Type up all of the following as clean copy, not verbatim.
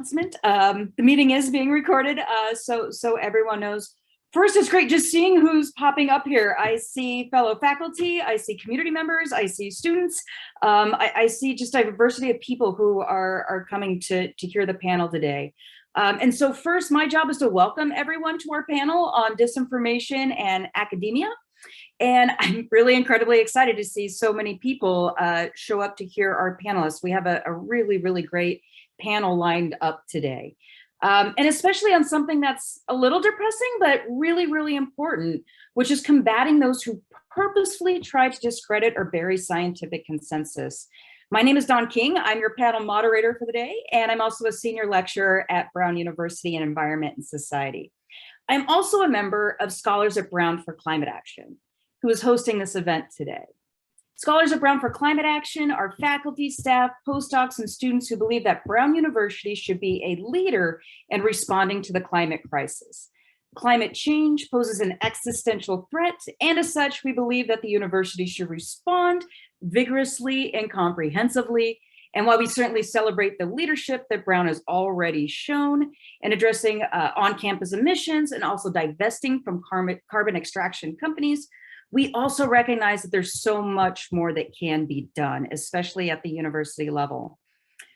announcement. The meeting is being recorded, so everyone knows. First, it's great just seeing who's popping up here. I see fellow faculty, I see community members, I see students. I see just a diversity of people who are coming to hear the panel today. And so first, my job is to welcome everyone to our panel on disinformation and academia. And I'm really incredibly excited to see so many people show up to hear our panelists. We have a really, really great panel lined up today. And especially on something that's a little depressing, but really, really important, which is combating those who purposefully try to discredit or bury scientific consensus. My name is Dawn King. I'm your panel moderator for the day, and I'm also a senior lecturer at Brown University in Environment and Society. I'm also a member of Scholars at Brown for Climate Action, who is hosting this event today. Scholars at Brown for Climate Action are faculty, staff, postdocs, and students who believe that Brown University should be a leader in responding to the climate crisis. Climate change poses an existential threat, and as such, we believe that the university should respond vigorously and comprehensively. And while we certainly celebrate the leadership that Brown has already shown in addressing on-campus emissions and also divesting from carbon extraction companies, we also recognize that there's so much more that can be done, especially at the university level.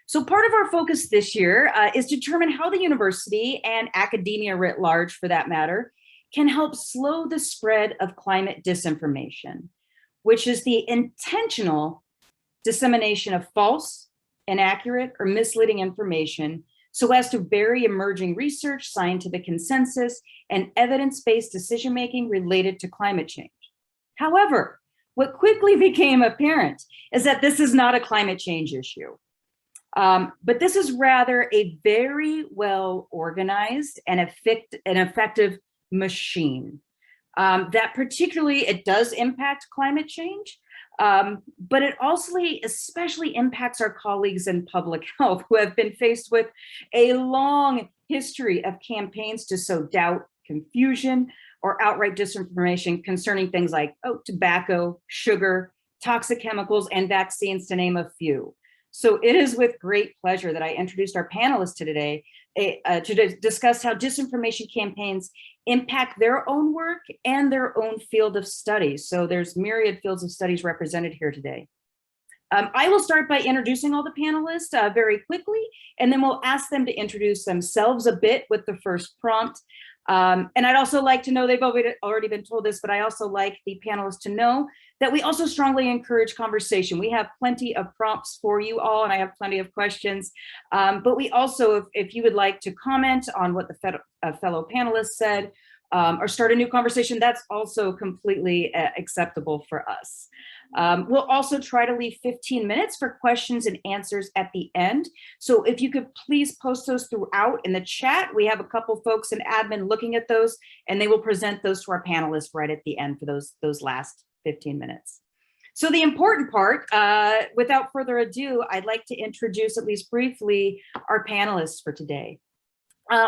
So part of our focus this year is to determine how the university and academia writ large, for that matter, can help slow the spread of climate disinformation, which is the intentional dissemination of false, inaccurate, or misleading information so as to bury emerging research, scientific consensus, and evidence-based decision-making related to climate change. However, what quickly became apparent is that this is not a climate change issue, but this is rather a very well organized and effective machine that particularly it does impact climate change, but it also especially impacts our colleagues in public health who have been faced with a long history of campaigns to sow doubt, confusion, or outright disinformation concerning things like tobacco, sugar, toxic chemicals, and vaccines, to name a few. So it is with great pleasure that I introduced our panelists today to discuss how disinformation campaigns impact their own work and their own field of study. So there's myriad fields of studies represented here today. I will start by introducing all the panelists very quickly, and then we'll ask them to introduce themselves a bit with the first prompt. And I'd also like to know, they've already been told this, but I also like the panelists to know that we also strongly encourage conversation. We have plenty of prompts for you all, and I have plenty of questions. But we also, if you would like to comment on what the fellow panelists said, or start a new conversation, that's also completely acceptable for us. We'll also try to leave 15 minutes for questions and answers at the end. So if you could please post those throughout in the chat. We have a couple folks in admin looking at those, and they will present those to our panelists right at the end for those last 15 minutes. So the important part, without further ado, I'd like to introduce at least briefly our panelists for today.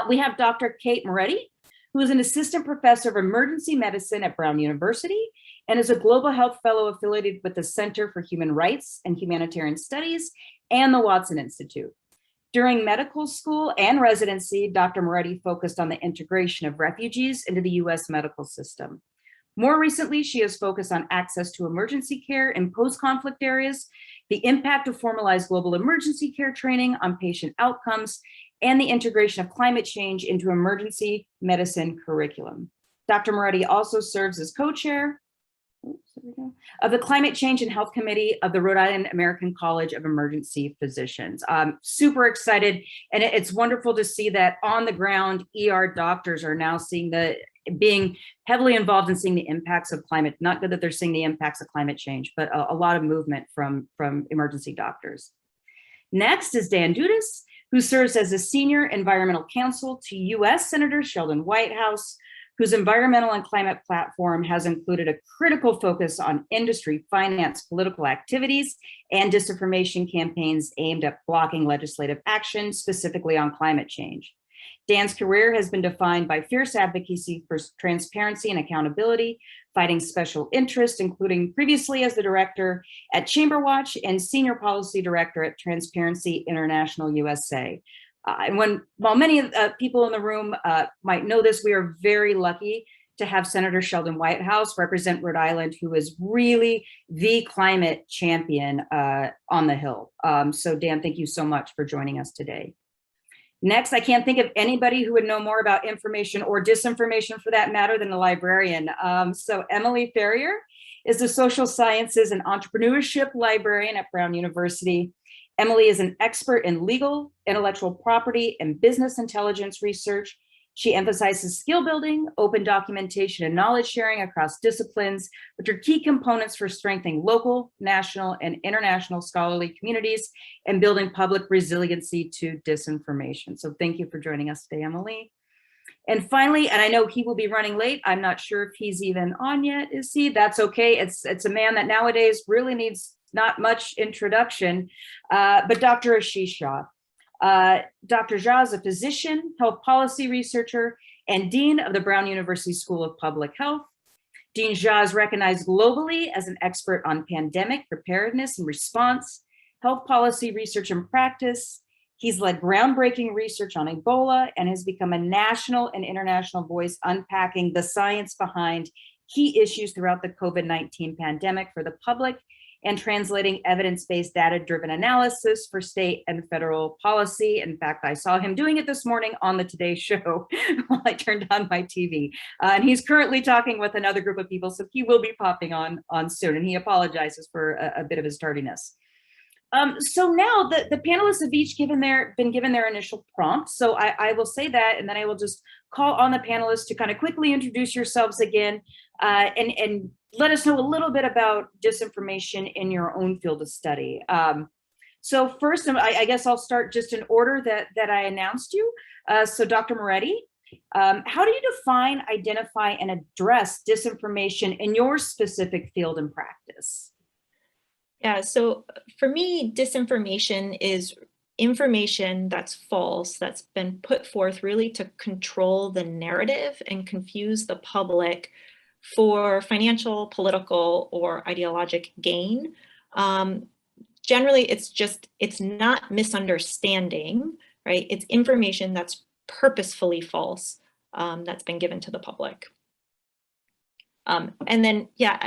We have Dr. Kate Moretti, who is an assistant professor of emergency medicine at Brown University and is a global health fellow affiliated with the Center for Human Rights and Humanitarian Studies and the Watson Institute. During medical school and residency, Dr. Moretti focused on the integration of refugees into the US medical system. More recently, she has focused on access to emergency care in post-conflict areas, the impact of formalized global emergency care training on patient outcomes, and the integration of climate change into emergency medicine curriculum. Dr. Moretti also serves as co-chair of the Climate Change and Health Committee of the Rhode Island American College of Emergency Physicians. I'm super excited, and it's wonderful to see that on the ground, ER doctors are now being heavily involved in seeing the impacts of climate. Not good that they're seeing the impacts of climate change, but a lot of movement from emergency doctors. Next is Dan Dudis, who serves as a senior environmental counsel to US Senator Sheldon Whitehouse, whose environmental and climate platform has included a critical focus on industry, finance, political activities, and disinformation campaigns aimed at blocking legislative action, specifically on climate change. Dan's career has been defined by fierce advocacy for transparency and accountability, fighting special interests, including previously as the director at Chamberwatch and senior policy director at Transparency International USA. And while many people in the room might know this, we are very lucky to have Senator Sheldon Whitehouse represent Rhode Island, who is really the climate champion on the Hill. So Dan, thank you so much for joining us today. Next, I can't think of anybody who would know more about information or disinformation for that matter than the librarian. So Emily Ferrier is the social sciences and entrepreneurship librarian at Brown University. Emily is an expert in legal, intellectual property, and business intelligence research. She emphasizes skill building, open documentation, and knowledge sharing across disciplines, which are key components for strengthening local, national, and international scholarly communities and building public resiliency to disinformation. So thank you for joining us today, Emily. And finally, and I know he will be running late, I'm not sure if he's even on yet, is he? That's okay. It's a man that nowadays really needs not much introduction, but Dr. Ashish Shah. Dr. Jha is a physician, health policy researcher, and dean of the Brown University School of Public Health. Dean Jha is recognized globally as an expert on pandemic preparedness and response, health policy research and practice. He's led groundbreaking research on Ebola and has become a national and international voice unpacking the science behind key issues throughout the COVID-19 pandemic for the public and translating evidence-based data-driven analysis for state and federal policy. In fact, I saw him doing it this morning on the Today Show while I turned on my TV. And he's currently talking with another group of people, so he will be popping on soon, and he apologizes for a bit of his tardiness. So now the panelists have each been given their initial prompts. So I will say that, and then I will just call on the panelists to kind of quickly introduce yourselves again and let us know a little bit about disinformation in your own field of study. So first, I guess I'll start just in order that I announced you. So Dr. Moretti, how do you define, identify, and address disinformation in your specific field and practice? Yeah, so for me, disinformation is information that's false, that's been put forth really to control the narrative and confuse the public for financial, political, or ideologic gain. Generally, it's not misunderstanding, right? It's information that's purposefully false that's been given to the public. And then, yeah,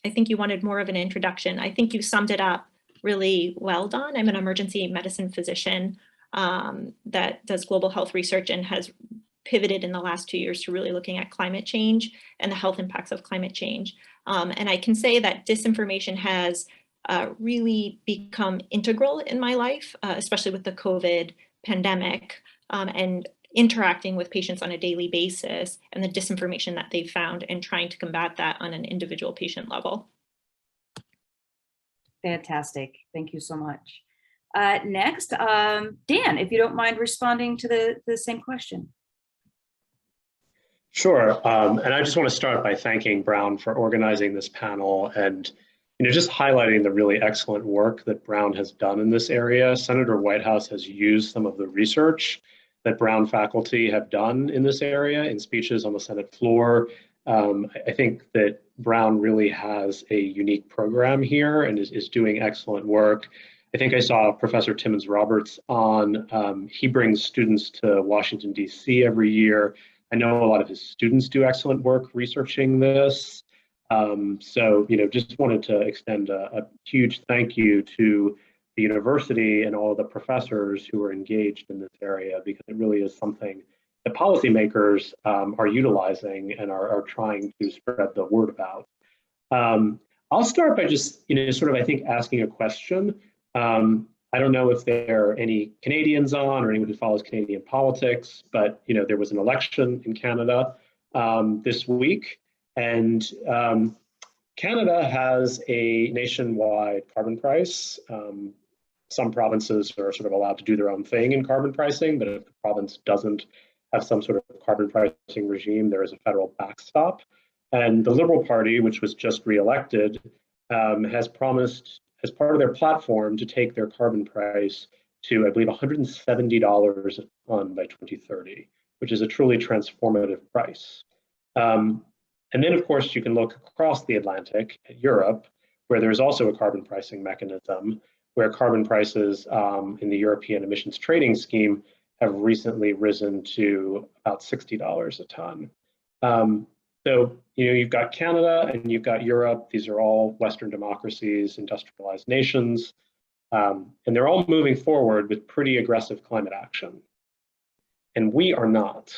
I think you wanted more of an introduction. I think you summed it up really well, Don. I'm an emergency medicine physician that does global health research and has pivoted in the last 2 years to really looking at climate change and the health impacts of climate change. And I can say that disinformation has really become integral in my life, especially with the COVID pandemic and interacting with patients on a daily basis and the disinformation that they've found and trying to combat that on an individual patient level. Fantastic. Thank you so much. Next, Dan, if you don't mind responding to the same question. Sure. And I just want to start by thanking Brown for organizing this panel and just highlighting the really excellent work that Brown has done in this area. Senator Whitehouse has used some of the research that Brown faculty have done in this area in speeches on the Senate floor. I think that Brown really has a unique program here and is doing excellent work. I think I saw Professor Timmons Roberts on. He brings students to Washington, D.C. every year. I know a lot of his students do excellent work researching this. So, just wanted to extend a huge thank you to the university and all of the professors who are engaged in this area, because it really is something that policymakers are utilizing and are trying to spread the word about. I'll start by just, sort of, I think, asking a question. I don't know if there are any Canadians on or anyone who follows Canadian politics, but, there was an election in Canada this week, and Canada has a nationwide carbon price. Some provinces are sort of allowed to do their own thing in carbon pricing, but if the province doesn't have some sort of carbon pricing regime, there is a federal backstop. And the Liberal Party, which was just reelected, has promised as part of their platform to take their carbon price to, I believe, $170 a ton by 2030, which is a truly transformative price. And then, of course, you can look across the Atlantic at Europe, where there's also a carbon pricing mechanism, where carbon prices in the European emissions trading scheme have recently risen to about $60 a ton. So, you've got Canada and you've got Europe. These are all Western democracies, industrialized nations, and they're all moving forward with pretty aggressive climate action. And we are not.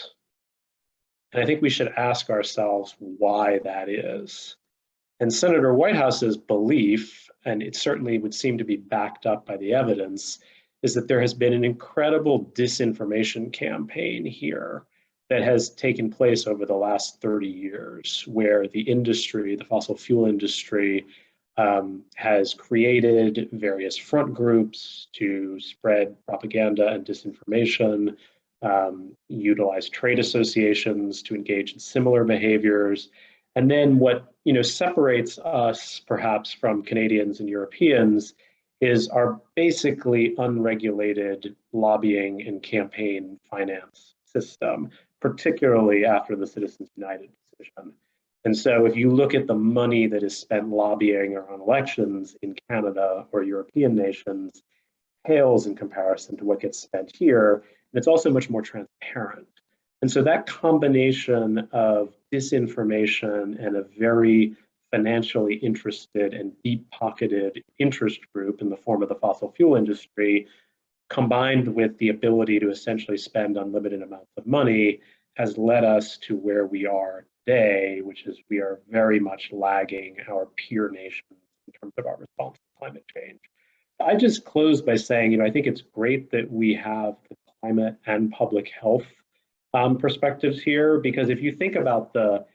And I think we should ask ourselves why that is. And Senator Whitehouse's belief, and it certainly would seem to be backed up by the evidence, is that there has been an incredible disinformation campaign here that has taken place over the last 30 years, where the industry, the fossil fuel industry, has created various front groups to spread propaganda and disinformation, utilize trade associations to engage in similar behaviors. And then what separates us perhaps from Canadians and Europeans is our basically unregulated lobbying and campaign finance system, particularly after the Citizens United decision. And so if you look at the money that is spent lobbying or on elections in Canada or European nations, pales in comparison to what gets spent here. And it's also much more transparent. And so that combination of disinformation and a very financially interested and deep-pocketed interest group in the form of the fossil fuel industry, combined with the ability to essentially spend unlimited amounts of money, has led us to where we are today, which is we are very much lagging our peer nations in terms of our response to climate change. I just close by saying, I think it's great that we have the climate and public health perspectives here, because if you think about the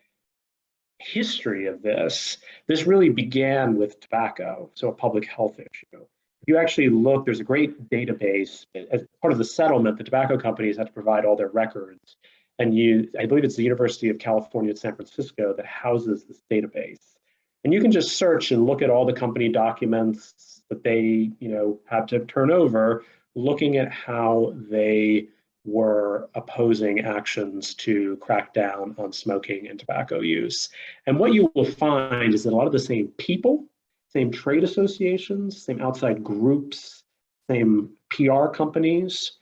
history of this really began with tobacco, so a public health issue. If you actually look, there's a great database. As part of the settlement, the tobacco companies had to provide all their records. And I believe it's the University of California at San Francisco that houses this database. And you can just search and look at all the company documents that they had to turn over, looking at how they were opposing actions to crack down on smoking and tobacco use. And what you will find is that a lot of the same people, same trade associations, same outside groups, same PR companies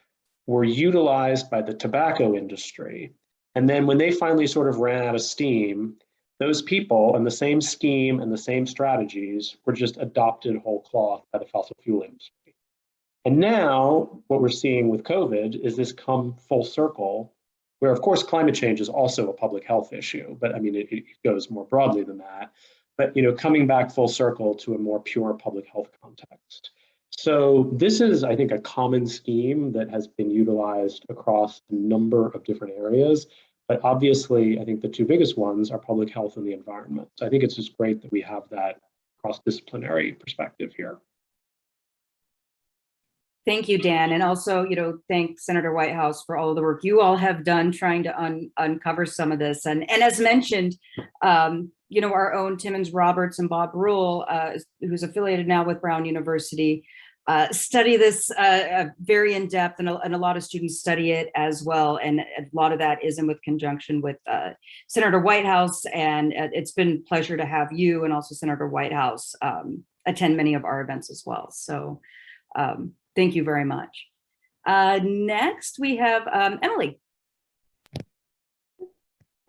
were utilized by the tobacco industry. And then when they finally sort of ran out of steam, those people and the same scheme and the same strategies were just adopted whole cloth by the fossil fuel industry. And now what we're seeing with COVID is this come full circle, where of course climate change is also a public health issue, but I mean, it goes more broadly than that. But coming back full circle to a more pure public health context. So this is, I think, a common scheme that has been utilized across a number of different areas. But obviously, I think the two biggest ones are public health and the environment. So I think it's just great that we have that cross-disciplinary perspective here. Thank you, Dan. And also, thank Senator Whitehouse for all of the work you all have done trying to uncover some of this. And as mentioned, our own Timmons Roberts and Bob Rule, who's affiliated now with Brown University, study this very in depth, and a lot of students study it as well. And a lot of that is in with conjunction with Senator Whitehouse. And it's been a pleasure to have you and also Senator Whitehouse attend many of our events as well. So thank you very much. Next, we have Emily.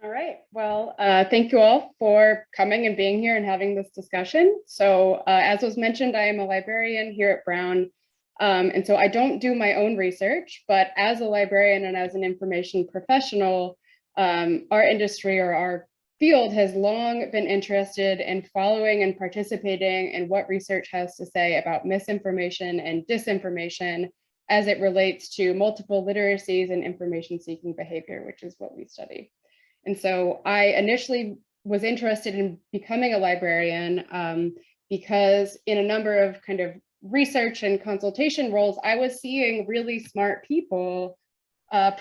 All right. Well, thank you all for coming and being here and having this discussion. So as was mentioned, I am a librarian here at Brown. And so I don't do my own research, but as a librarian and as an information professional, our industry or our field has long been interested in following and participating in what research has to say about misinformation and disinformation as it relates to multiple literacies and information seeking behavior, which is what we study. And so I initially was interested in becoming a librarian because in a number of kind of research and consultation roles, I was seeing really smart people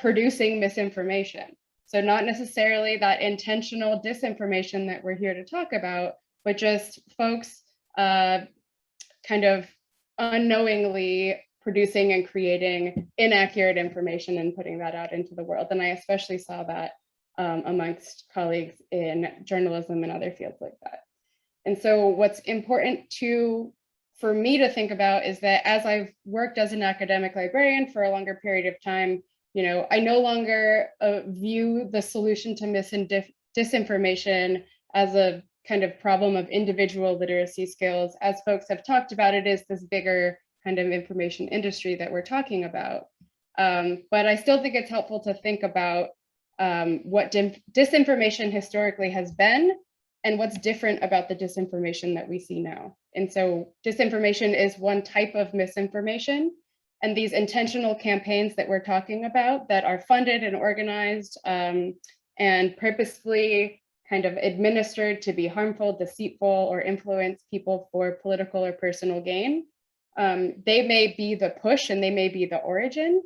producing misinformation. So not necessarily that intentional disinformation that we're here to talk about, but just folks kind of unknowingly producing and creating inaccurate information and putting that out into the world. And I especially saw that amongst colleagues in journalism and other fields like that. And so what's important for me to think about is that as I've worked as an academic librarian for a longer period of time, I no longer view the solution to disinformation as a kind of problem of individual literacy skills. As folks have talked about, it is this bigger kind of information industry that we're talking about. But I still think it's helpful to think about what disinformation historically has been and what's different about the disinformation that we see now. And so disinformation is one type of misinformation. And these intentional campaigns that we're talking about that are funded and organized and purposefully kind of administered to be harmful, deceitful, or influence people for political or personal gain, they may be the push and they may be the origin,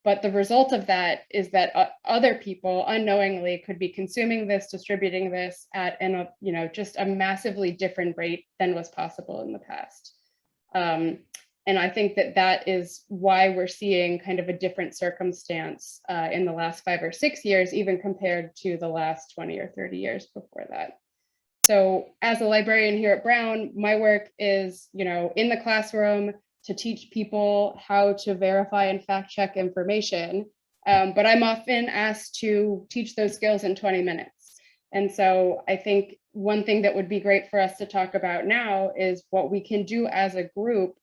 but the result of that is that other people unknowingly could be consuming this, distributing this at just a massively different rate than was possible in the past. And I think that is why we're seeing kind of a different circumstance in the last 5 or 6 years, even compared to the last 20 or 30 years before that. So as a librarian here at Brown, my work is, in the classroom to teach people how to verify and fact check information. But I'm often asked to teach those skills in 20 minutes. And so I think one thing that would be great for us to talk about now is what we can do as a group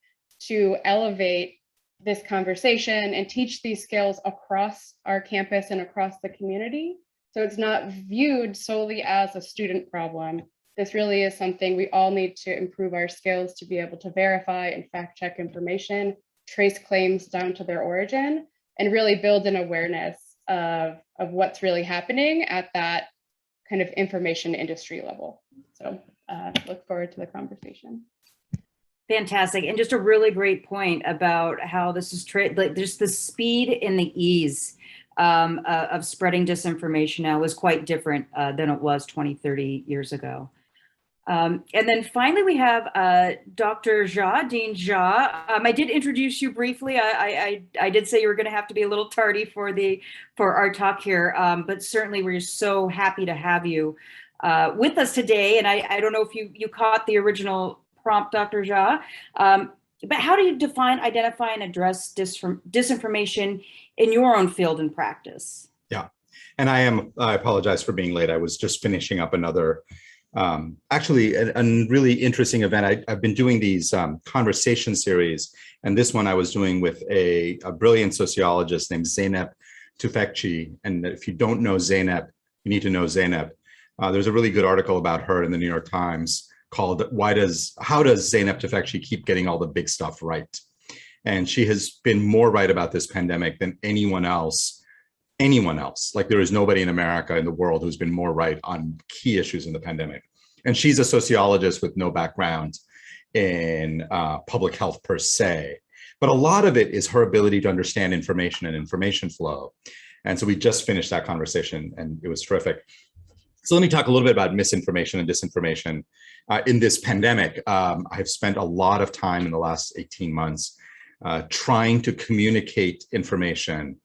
to elevate this conversation and teach these skills across our campus and across the community. So it's not viewed solely as a student problem. This really is something we all need to improve our skills to be able to verify and fact check information, trace claims down to their origin, and really build an awareness of what's really happening at that kind of information industry level. So look forward to the conversation. Fantastic. And just a really great point about how this is just the speed and the ease of spreading disinformation now is quite different than it was 20, 30 years ago. And then finally, we have Dr. Jha, Dean Jha. I did introduce you briefly. I did say you were going to have to be a little tardy for our talk here, but certainly we're so happy to have you with us today. And I don't know if you caught the original prompt, Dr. Jha, but how do you define, identify, and address disinformation in your own field and practice? Yeah, and I apologize for being late. I was just finishing up another, actually a really interesting event. I've been doing these conversation series, and this one I was doing with a brilliant sociologist named Zeynep Tufekci. And if you don't know Zeynep, you need to know Zeynep. There's a really good article about her in the New York Times called How Does Zeynep Tufekci Keep Getting All the Big Stuff Right? And she has been more right about this pandemic than anyone else. Like there is nobody in America, in the world, who's been more right on key issues in the pandemic. And she's a sociologist with no background in public health per se, but a lot of it is her ability to understand information and information flow. And so we just finished that conversation and it was terrific. So let me talk a little bit about misinformation and disinformation. In this pandemic, I've spent a lot of time in the last 18 months trying to communicate information.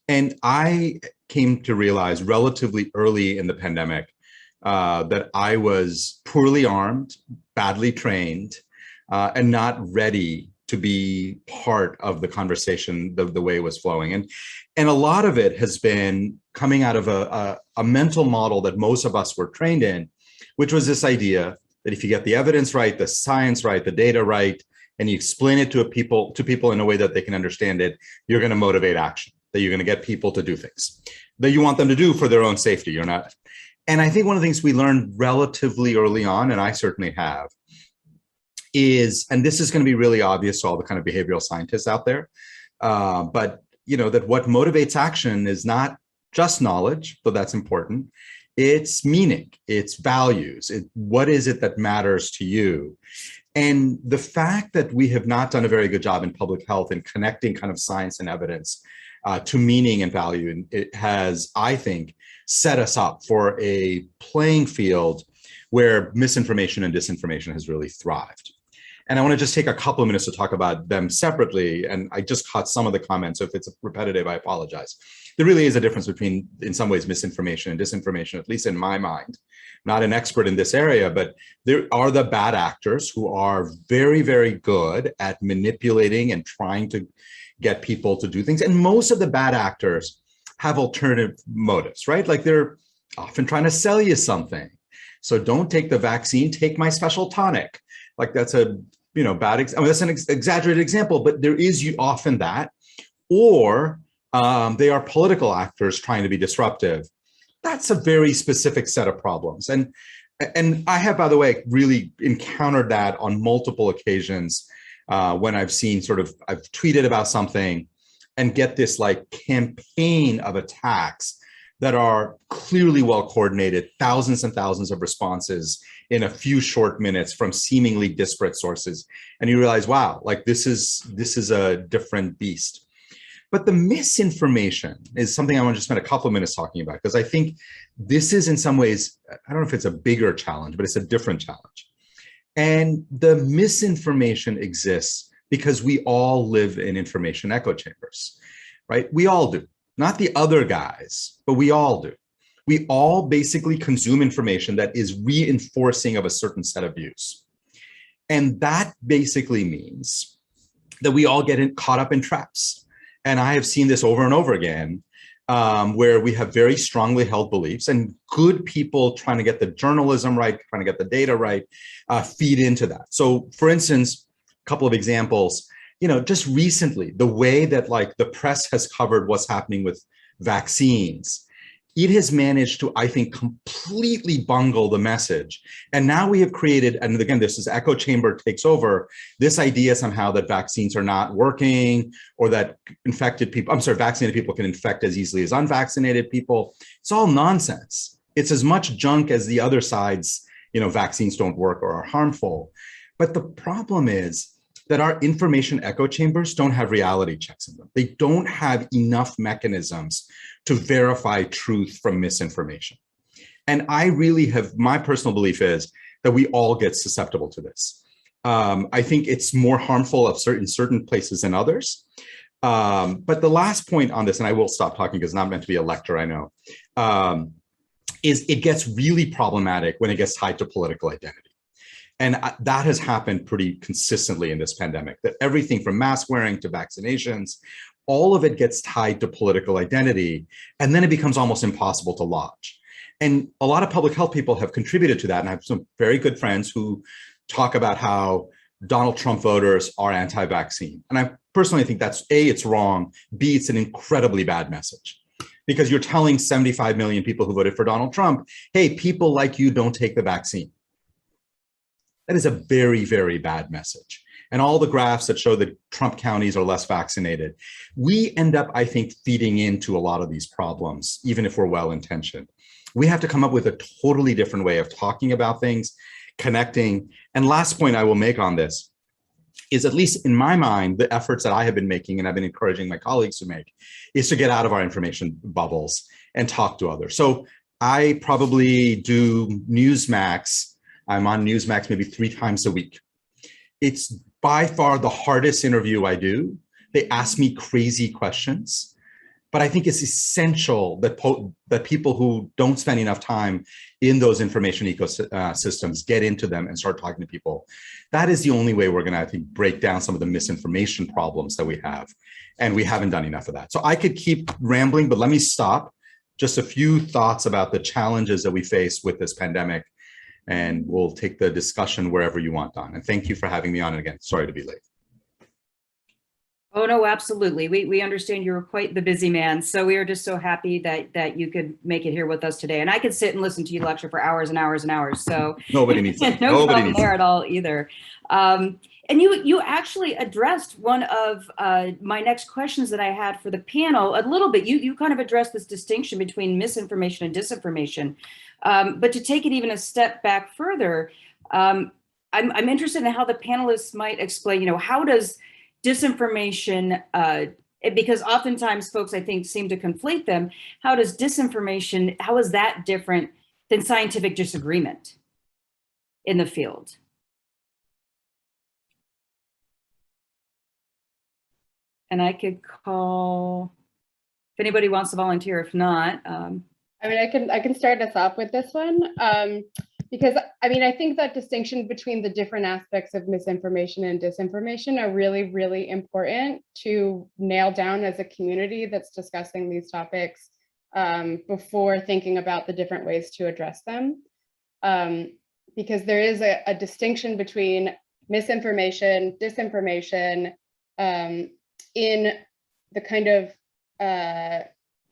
And I came to realize relatively early in the pandemic that I was poorly armed, badly trained, and not ready to be part of the conversation the way it was flowing. And a lot of it has been coming out of a mental model that most of us were trained in, which was this idea that if you get the evidence right, the science right, the data right, and you explain it to people in a way that they can understand it, you're going to motivate action, that you're going to get people to do things that you want them to do for their own safety. You're not. And I think one of the things we learned relatively early on, and I certainly have, is, and this is going to be really obvious to all the kind of behavioral scientists out there, but that what motivates action is not just knowledge, though that's important. It's meaning, it's values, what is it that matters to you? And the fact that we have not done a very good job in public health in connecting kind of science and evidence to meaning and value, and it has, I think, set us up for a playing field where misinformation and disinformation has really thrived. And I want to just take a couple of minutes to talk about them separately. And I just caught some of the comments, so if it's repetitive, I apologize. There really is a difference between, in some ways, misinformation and disinformation, at least in my mind. Not an expert in this area, but there are the bad actors who are very, very good at manipulating and trying to get people to do things. And most of the bad actors have alternative motives, right? Like they're often trying to sell you something. So don't take the vaccine, take my special tonic. Like that's a, that's an exaggerated example, but there is often that. Or they are political actors trying to be disruptive. That's a very specific set of problems. And I have, by the way, really encountered that on multiple occasions when I've seen I've tweeted about something and get this like campaign of attacks that are clearly well coordinated, thousands and thousands of responses in a few short minutes from seemingly disparate sources. And you realize, wow, like this is a different beast. But the misinformation is something I want to spend a couple of minutes talking about, because I think this is in some ways, I don't know if it's a bigger challenge, but it's a different challenge. And the misinformation exists because we all live in information echo chambers, right? We all do. Not the other guys, but we all do. We all basically consume information that is reinforcing of a certain set of views. And that basically means that we all get caught up in traps. And I have seen this over and over again, where we have very strongly held beliefs, and good people trying to get the journalism right, trying to get the data right, feed into that. So for instance, a couple of examples, just recently, the way that like the press has covered what's happening with vaccines, it has managed to, I think, completely bungle the message. And now we have created, and again, this is echo chamber takes over, this idea somehow that vaccines are not working, or that vaccinated people can infect as easily as unvaccinated people. It's all nonsense. It's as much junk as the other side's, vaccines don't work or are harmful. But the problem is that our information echo chambers don't have reality checks in them. They don't have enough mechanisms to verify truth from misinformation. And I really have, my personal belief is that we all get susceptible to this. I think it's more harmful in certain places than others. But the last point on this, and I will stop talking because it's not meant to be a lecture, I know, is it gets really problematic when it gets tied to political identity. And that has happened pretty consistently in this pandemic, that everything from mask wearing to vaccinations, all of it gets tied to political identity, and then it becomes almost impossible to lodge. And a lot of public health people have contributed to that. And I have some very good friends who talk about how Donald Trump voters are anti-vaccine. And I personally think that's A, it's wrong, B, it's an incredibly bad message. Because you're telling 75 million people who voted for Donald Trump, hey, people like you don't take the vaccine. That is a very, very bad message. And all the graphs that show that Trump counties are less vaccinated, we end up, I think, feeding into a lot of these problems, even if we're well-intentioned. We have to come up with a totally different way of talking about things, connecting. And last point I will make on this is, at least in my mind, the efforts that I have been making, and I've been encouraging my colleagues to make, is to get out of our information bubbles and talk to others. So I probably do Newsmax. I'm on Newsmax maybe 3 times a week. It's by far the hardest interview I do. They ask me crazy questions, but I think it's essential that people who don't spend enough time in those information ecosystems get into them and start talking to people. That is the only way we're gonna, I think, break down some of the misinformation problems that we have. And we haven't done enough of that. So I could keep rambling, but let me stop. Just a few thoughts about the challenges that we face with this pandemic, and we'll take the discussion wherever you want, Don. And thank you for having me on again. Sorry to be late. Oh, no, absolutely. We understand you're quite the busy man. So we are just so happy that you could make it here with us today. And I could sit and listen to you lecture for hours and hours and hours. So nobody needs that. No Nobody problem needs there that. at all either. And you actually addressed one of my next questions that I had for the panel a little bit. You kind of addressed this distinction between misinformation and disinformation. But to take it even a step back further, I'm interested in how the panelists might explain, how does disinformation, because oftentimes folks, I think, seem to conflate them. How does disinformation, how is that different than scientific disagreement in the field? And I could call, if anybody wants to volunteer, if not. I mean, I can start us off with this one. Because I mean, I think that distinction between the different aspects of misinformation and disinformation are really, really important to nail down as a community that's discussing these topics before thinking about the different ways to address them. Because there is a distinction between misinformation, disinformation in the kind of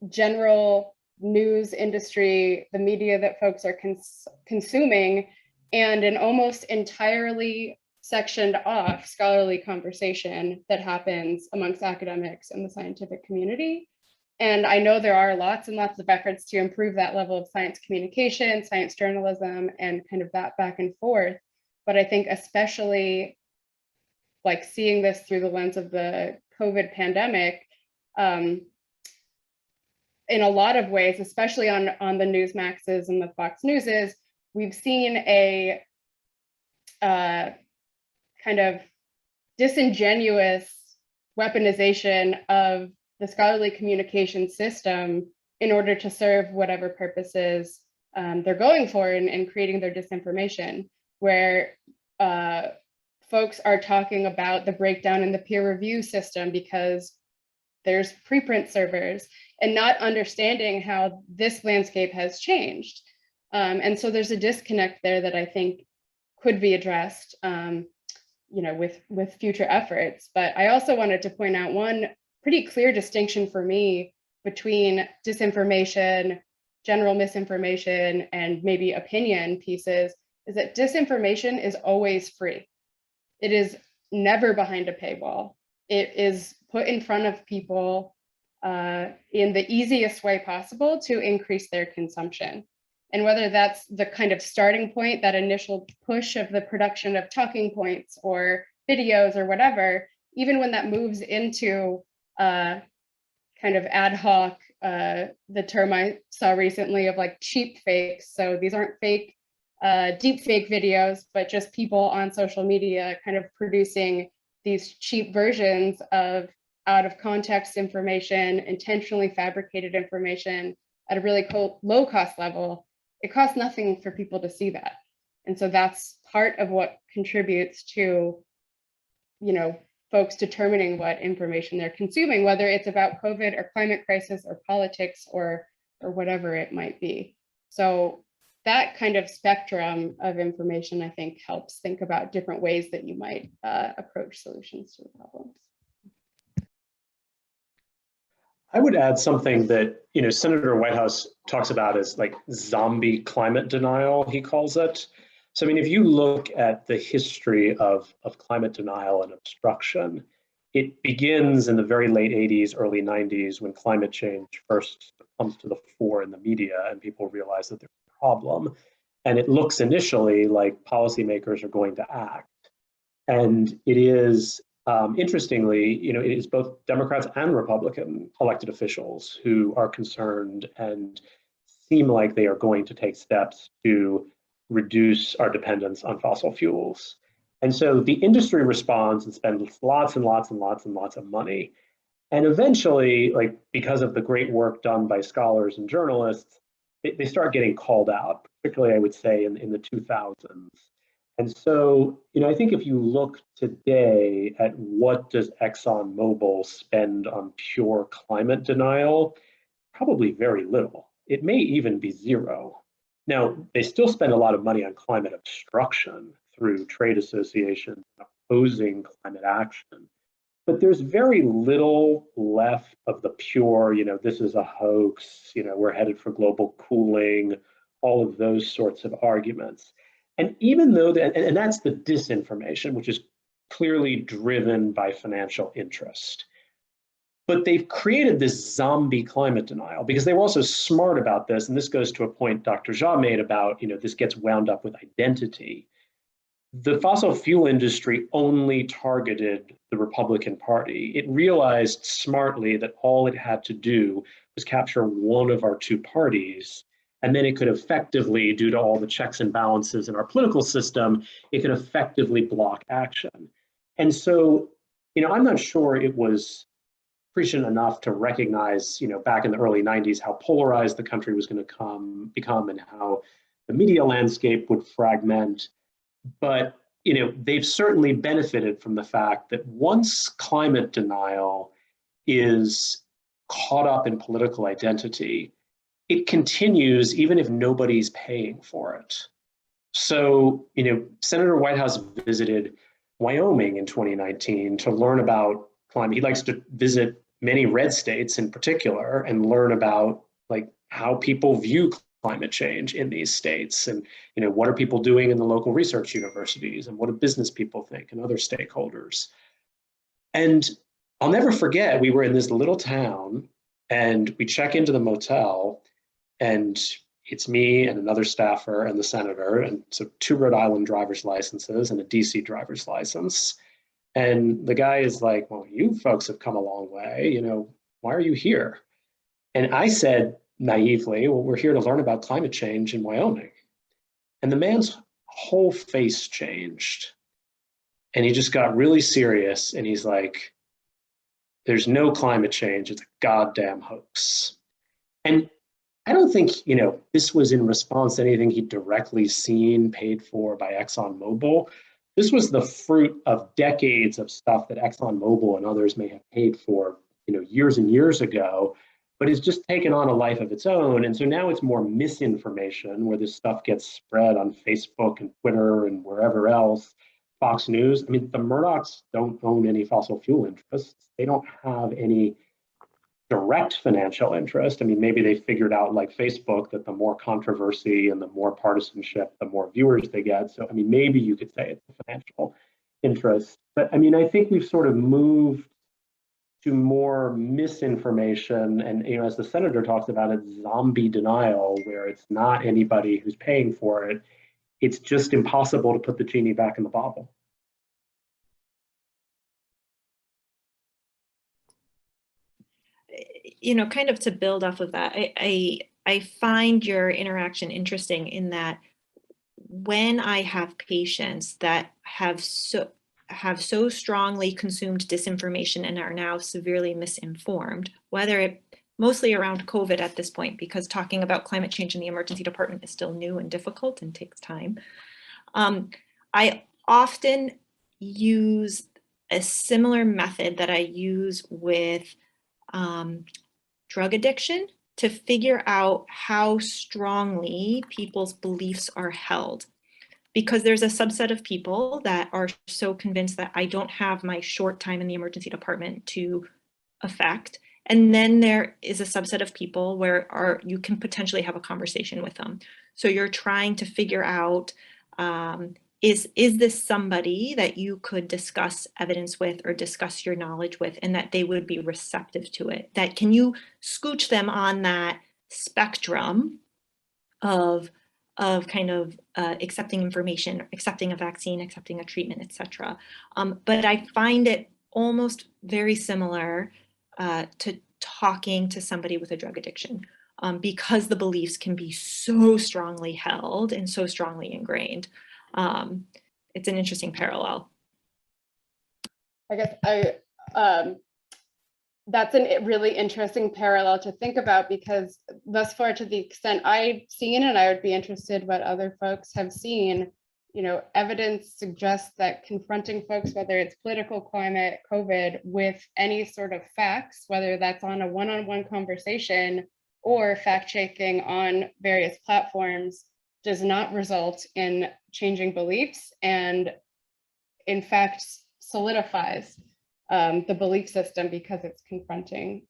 general news industry, the media that folks are consuming, and an almost entirely sectioned off scholarly conversation that happens amongst academics and the scientific community. And I know there are lots and lots of efforts to improve that level of science communication, science journalism, and kind of that back and forth. But I think especially like seeing this through the lens of the COVID pandemic, in a lot of ways, especially on the Newsmaxes and the Fox Newses, we've seen a kind of disingenuous weaponization of the scholarly communication system in order to serve whatever purposes they're going for in creating their disinformation, where folks are talking about the breakdown in the peer review system because there's preprint servers, and not understanding how this landscape has changed. And so there's a disconnect there that I think could be addressed with future efforts. But I also wanted to point out one pretty clear distinction for me between disinformation, general misinformation, and maybe opinion pieces, is that disinformation is always free. It is never behind a paywall. It is put in front of people in the easiest way possible to increase their consumption. And whether that's the kind of starting point, that initial push of the production of talking points or videos or whatever, even when that moves into kind of ad hoc, the term I saw recently of like cheap fakes. So these aren't fake, deep fake videos, but just people on social media kind of producing these cheap versions of out of context information, intentionally fabricated information at a really low cost level. It costs nothing for people to see that. And so that's part of what contributes to, folks determining what information they're consuming, whether it's about COVID or climate crisis or politics or whatever it might be. So that kind of spectrum of information, I think, helps think about different ways that you might approach solutions to the problems. I would add something that Senator Whitehouse talks about as like zombie climate denial, he calls it. So I mean, if you look at the history of climate denial and obstruction, it begins in the very late 80s, early 90s, when climate change first comes to the fore in the media and people realize that there's a problem. And it looks initially like policymakers are going to act. And it is, interestingly, it is both Democrats and Republican elected officials who are concerned and seem like they are going to take steps to reduce our dependence on fossil fuels. And so the industry responds and spends lots and lots and lots and lots of money. And eventually, like because of the great work done by scholars and journalists, they start getting called out, particularly I would say in the 2000s. And so, I think if you look today at what does ExxonMobil spend on pure climate denial, probably very little. It may even be zero. Now, they still spend a lot of money on climate obstruction through trade associations opposing climate action. But there's very little left of the pure, this is a hoax, we're headed for global cooling, all of those sorts of arguments. And even though and that's the disinformation, which is clearly driven by financial interest. But they've created this zombie climate denial because they were also smart about this. And this goes to a point Dr. Jha made about, this gets wound up with identity. The fossil fuel industry only targeted the Republican Party. It realized smartly that all it had to do was capture one of our two parties. And then it could effectively, due to all the checks and balances in our political system, it could effectively block action. And so, I'm not sure it was prescient enough to recognize, back in the early 90s, how polarized the country was going to become and how the media landscape would fragment. But they've certainly benefited from the fact that once climate denial is caught up in political identity, it continues even if nobody's paying for it. So, Senator Whitehouse visited Wyoming in 2019 to learn about climate. He likes to visit many red states in particular and learn about how people view climate change in these states, and what are people doing in the local research universities, and what do business people think and other stakeholders. And I'll never forget, we were in this little town and we check into the motel, and it's me and another staffer and the senator, and so 2 Rhode Island driver's licenses and a DC driver's license. And the guy is like, well, you folks have come a long way, why are you here? And I said naively, well, we're here to learn about climate change in Wyoming. And the man's whole face changed. And he just got really serious, and he's like, there's no climate change, it's a goddamn hoax. And I don't think, this was in response to anything he'd directly seen paid for by ExxonMobil. This was the fruit of decades of stuff that ExxonMobil and others may have paid for, years and years ago, but it's just taken on a life of its own. And so now it's more misinformation, where this stuff gets spread on Facebook and Twitter and wherever else, Fox News. I mean, the Murdochs don't own any fossil fuel interests. They don't have any direct financial interest. I mean, maybe they figured out, like Facebook, that the more controversy and the more partisanship, the more viewers they get. So, I mean, maybe you could say it's a financial interest. But I mean, I think we've sort of moved to more misinformation, and as the senator talks about it, zombie denial, where it's not anybody who's paying for it. It's just impossible to put the genie back in the bottle. Kind of to build off of that, I find your interaction interesting in that when I have patients that have so strongly consumed disinformation and are now severely misinformed, whether it mostly around COVID at this point, because talking about climate change in the emergency department is still new and difficult and takes time. I often use a similar method that I use with drug addiction to figure out how strongly people's beliefs are held. Because there's a subset of people that are so convinced that I don't have my short time in the emergency department to affect. And then there is a subset of people where you can potentially have a conversation with them. So you're trying to figure out, is this somebody that you could discuss evidence with or discuss your knowledge with, and that they would be receptive to it? That can you scooch them on that spectrum of kind of accepting information, accepting a vaccine, accepting a treatment, etc. But I find it almost very similar to talking to somebody with a drug addiction, because the beliefs can be so strongly held and so strongly ingrained. It's an interesting parallel. I guess that's a really interesting parallel to think about, because thus far, to the extent I've seen, and I would be interested what other folks have seen, evidence suggests that confronting folks, whether it's political climate, COVID, with any sort of facts, whether that's on a one-on-one conversation or fact-checking on various platforms, does not result in changing beliefs, and in fact solidifies the belief system, because it's confronting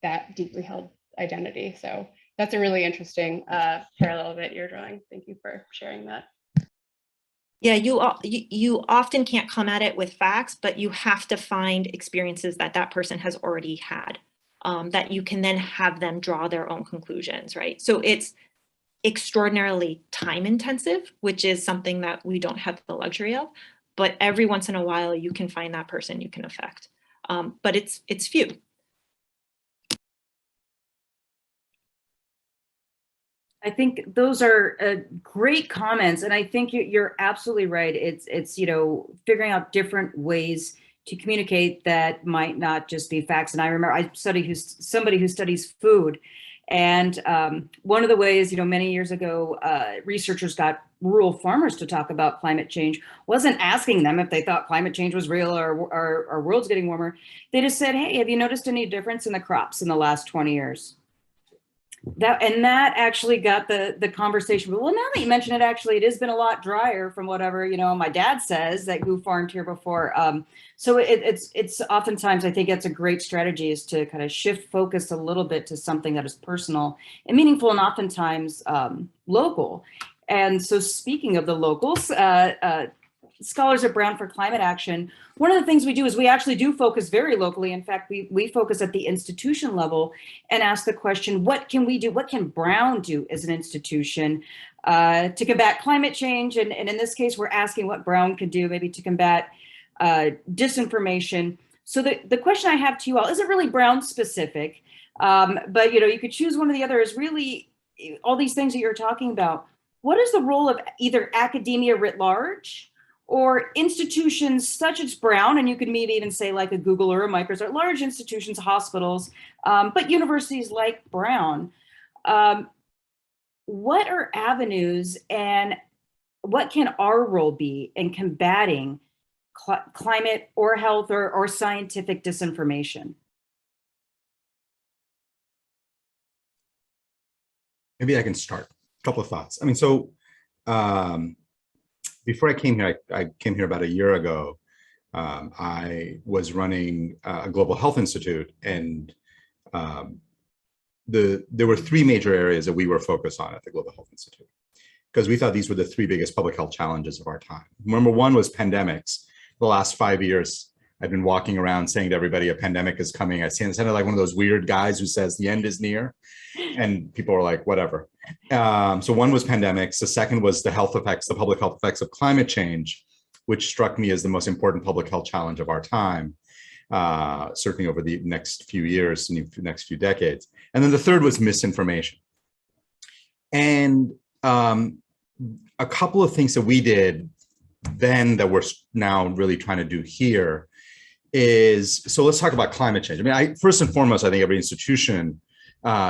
that deeply held identity. So that's a really interesting parallel that you're drawing. Thank you for sharing that. Yeah, you often can't come at it with facts, but you have to find experiences that person has already had, that you can then have them draw their own conclusions, right? So it's extraordinarily time intensive, which is something that we don't have the luxury of. But every once in a while, you can find that person you can affect. But it's few. I think those are great comments, and I think you're absolutely right. It's figuring out different ways to communicate that might not just be facts. And I remember I study somebody who studies food, And one of the ways, many years ago, researchers got rural farmers to talk about climate change wasn't asking them if they thought climate change was real or our world's getting warmer. They just said, hey, have you noticed any difference in the crops in the last 20 years? That actually got the conversation. Well, now that you mention it, actually, it has been a lot drier from whatever, my dad says that who farmed here before. So it's oftentimes, I think it's a great strategy is to kind of shift focus a little bit to something that is personal and meaningful and oftentimes local. And so speaking of the locals, scholars at Brown for Climate Action, one of the things we do is we actually do focus very locally. In fact, we focus at the institution level and ask the question, what can we do? What can Brown do as an institution to combat climate change? And in this case, we're asking what Brown could do maybe to combat disinformation. So the question I have to you all isn't really Brown specific, but you could choose one or the other. Is really all these things that you're talking about. What is the role of either academia writ large or institutions such as Brown, and you could maybe even say like a Google or a Microsoft, large institutions, hospitals, but universities like Brown. What are avenues and what can our role be in combating climate or health or scientific disinformation? Maybe I can start. A couple of thoughts. I mean, so before I came here about a year ago. I was running a global health institute, and there were three major areas that we were focused on at the Global Health Institute, because we thought these were the three biggest public health challenges of our time. Number one was pandemics. The last 5 years, I've been walking around saying to everybody, a pandemic is coming. I sounded like one of those weird guys who says the end is near, and people are like, whatever. So one was pandemics. The second was the health effects, the public health effects of climate change, which struck me as the most important public health challenge of our time, certainly over the next few years, the next few decades. And then the third was misinformation. And a couple of things that we did then that we're now really trying to do here is, so let's talk about climate change. I mean, first and foremost, I think every institution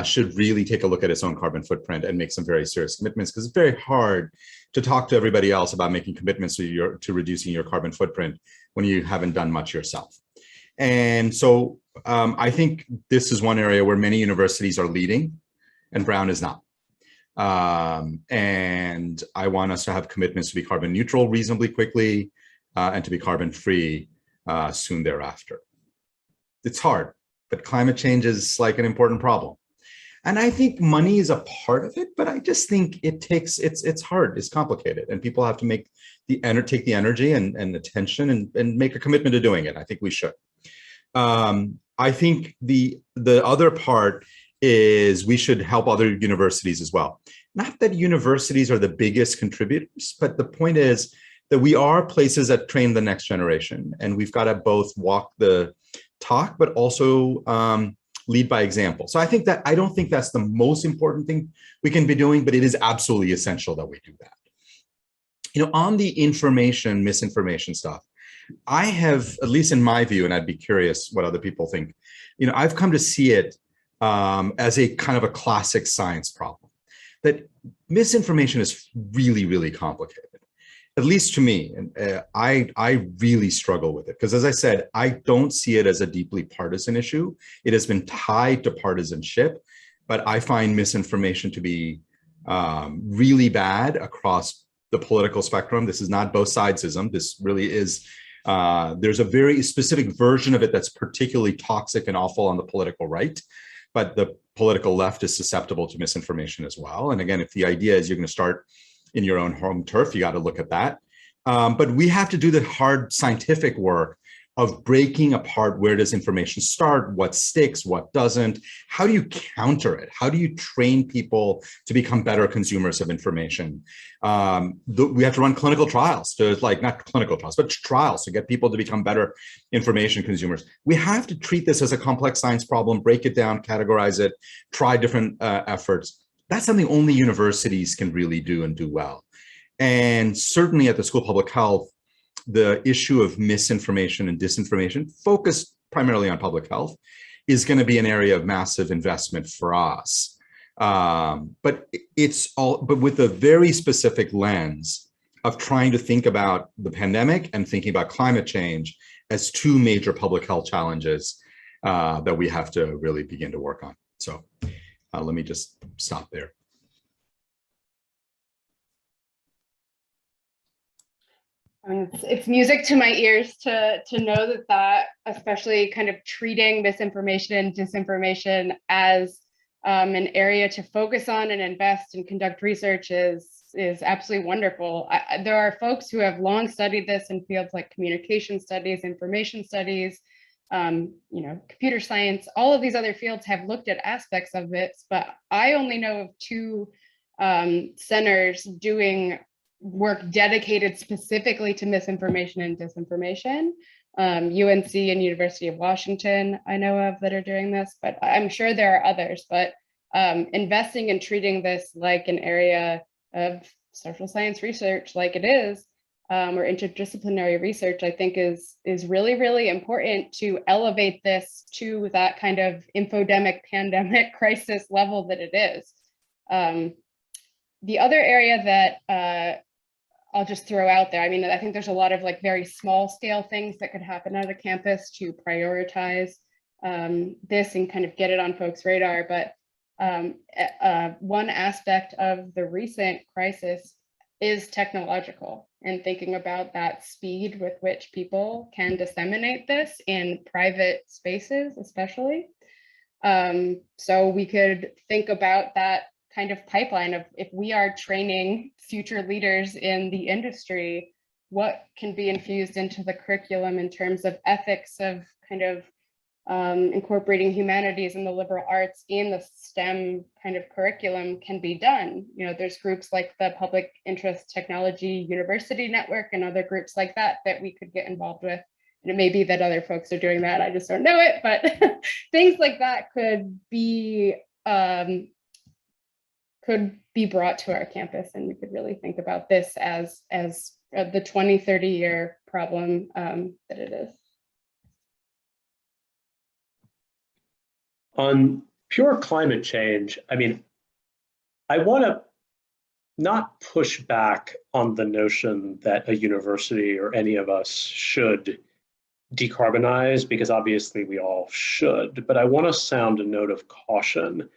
should really take a look at its own carbon footprint and make some very serious commitments, because it's very hard to talk to everybody else about making commitments to reducing your carbon footprint when you haven't done much yourself. And so I think this is one area where many universities are leading and Brown is not. And I want us to have commitments to be carbon neutral reasonably quickly and to be carbon free soon thereafter. It's hard, but climate change is like an important problem. And I think money is a part of it, but I just think it's hard, it's complicated, and people have to take the energy and attention and make a commitment to doing it. I think we should. I think the other part is we should help other universities as well. Not that universities are the biggest contributors, but the point is that we are places that train the next generation, and we've got to both walk the talk, but also lead by example. So I don't think that's the most important thing we can be doing, but it is absolutely essential that we do that. On the misinformation stuff, I have, at least in my view, and I'd be curious what other people think, I've come to see it as a kind of a classic science problem, that misinformation is really, really complicated. At least to me, and I really struggle with it, because as I said, I don't see it as a deeply partisan issue. It has been tied to partisanship, but I find misinformation to be really bad across the political spectrum. This is not both sidesism. This really is, there's a very specific version of it that's particularly toxic and awful on the political right, but the political left is susceptible to misinformation as well. And again, if the idea is you're going to start in your own home turf, you got to look at that. But we have to do the hard scientific work of breaking apart, where does information start, what sticks, what doesn't, how do you counter it? How do you train people to become better consumers of information? We have to run clinical trials not clinical trials, but trials to get people to become better information consumers. We have to treat this as a complex science problem, break it down, categorize it, try different efforts. That's something only universities can really do and do well. And certainly at the School of Public Health, the issue of misinformation and disinformation, focused primarily on public health, is going to be an area of massive investment for us. But with a very specific lens of trying to think about the pandemic and thinking about climate change as two major public health challenges that we have to really begin to work on. So let me just stop there. I mean, it's music to my ears to know that especially kind of treating misinformation and disinformation as an area to focus on and invest and conduct research is absolutely wonderful. There are folks who have long studied this in fields like communication studies, information studies, computer science. All of these other fields have looked at aspects of this, but I only know of two centers doing work dedicated specifically to misinformation and disinformation. UNC and University of Washington I know of that are doing this, but I'm sure there are others. But investing and treating this like an area of social science research like it is, or interdisciplinary research, I think is really, really important to elevate this to that kind of infodemic pandemic crisis level that it is. The other area that I'll just throw out there, I mean, I think there's a lot of like very small scale things that could happen at a campus to prioritize this and kind of get it on folks' radar. But one aspect of the recent crisis is technological, and thinking about that speed with which people can disseminate this in private spaces, especially. So we could think about that kind of pipeline of, if we are training future leaders in the industry, what can be infused into the curriculum in terms of ethics of kind of incorporating humanities and the liberal arts in the STEM kind of curriculum can be done. There's groups like the Public Interest Technology University Network and other groups like that we could get involved with. And it may be that other folks are doing that, I just don't know it, but things like that could be brought to our campus, and we could really think about this as the 20-30 year problem that it is. On pure climate change, I mean, I want to not push back on the notion that a university or any of us should decarbonize, because obviously we all should, but I want to sound a note of caution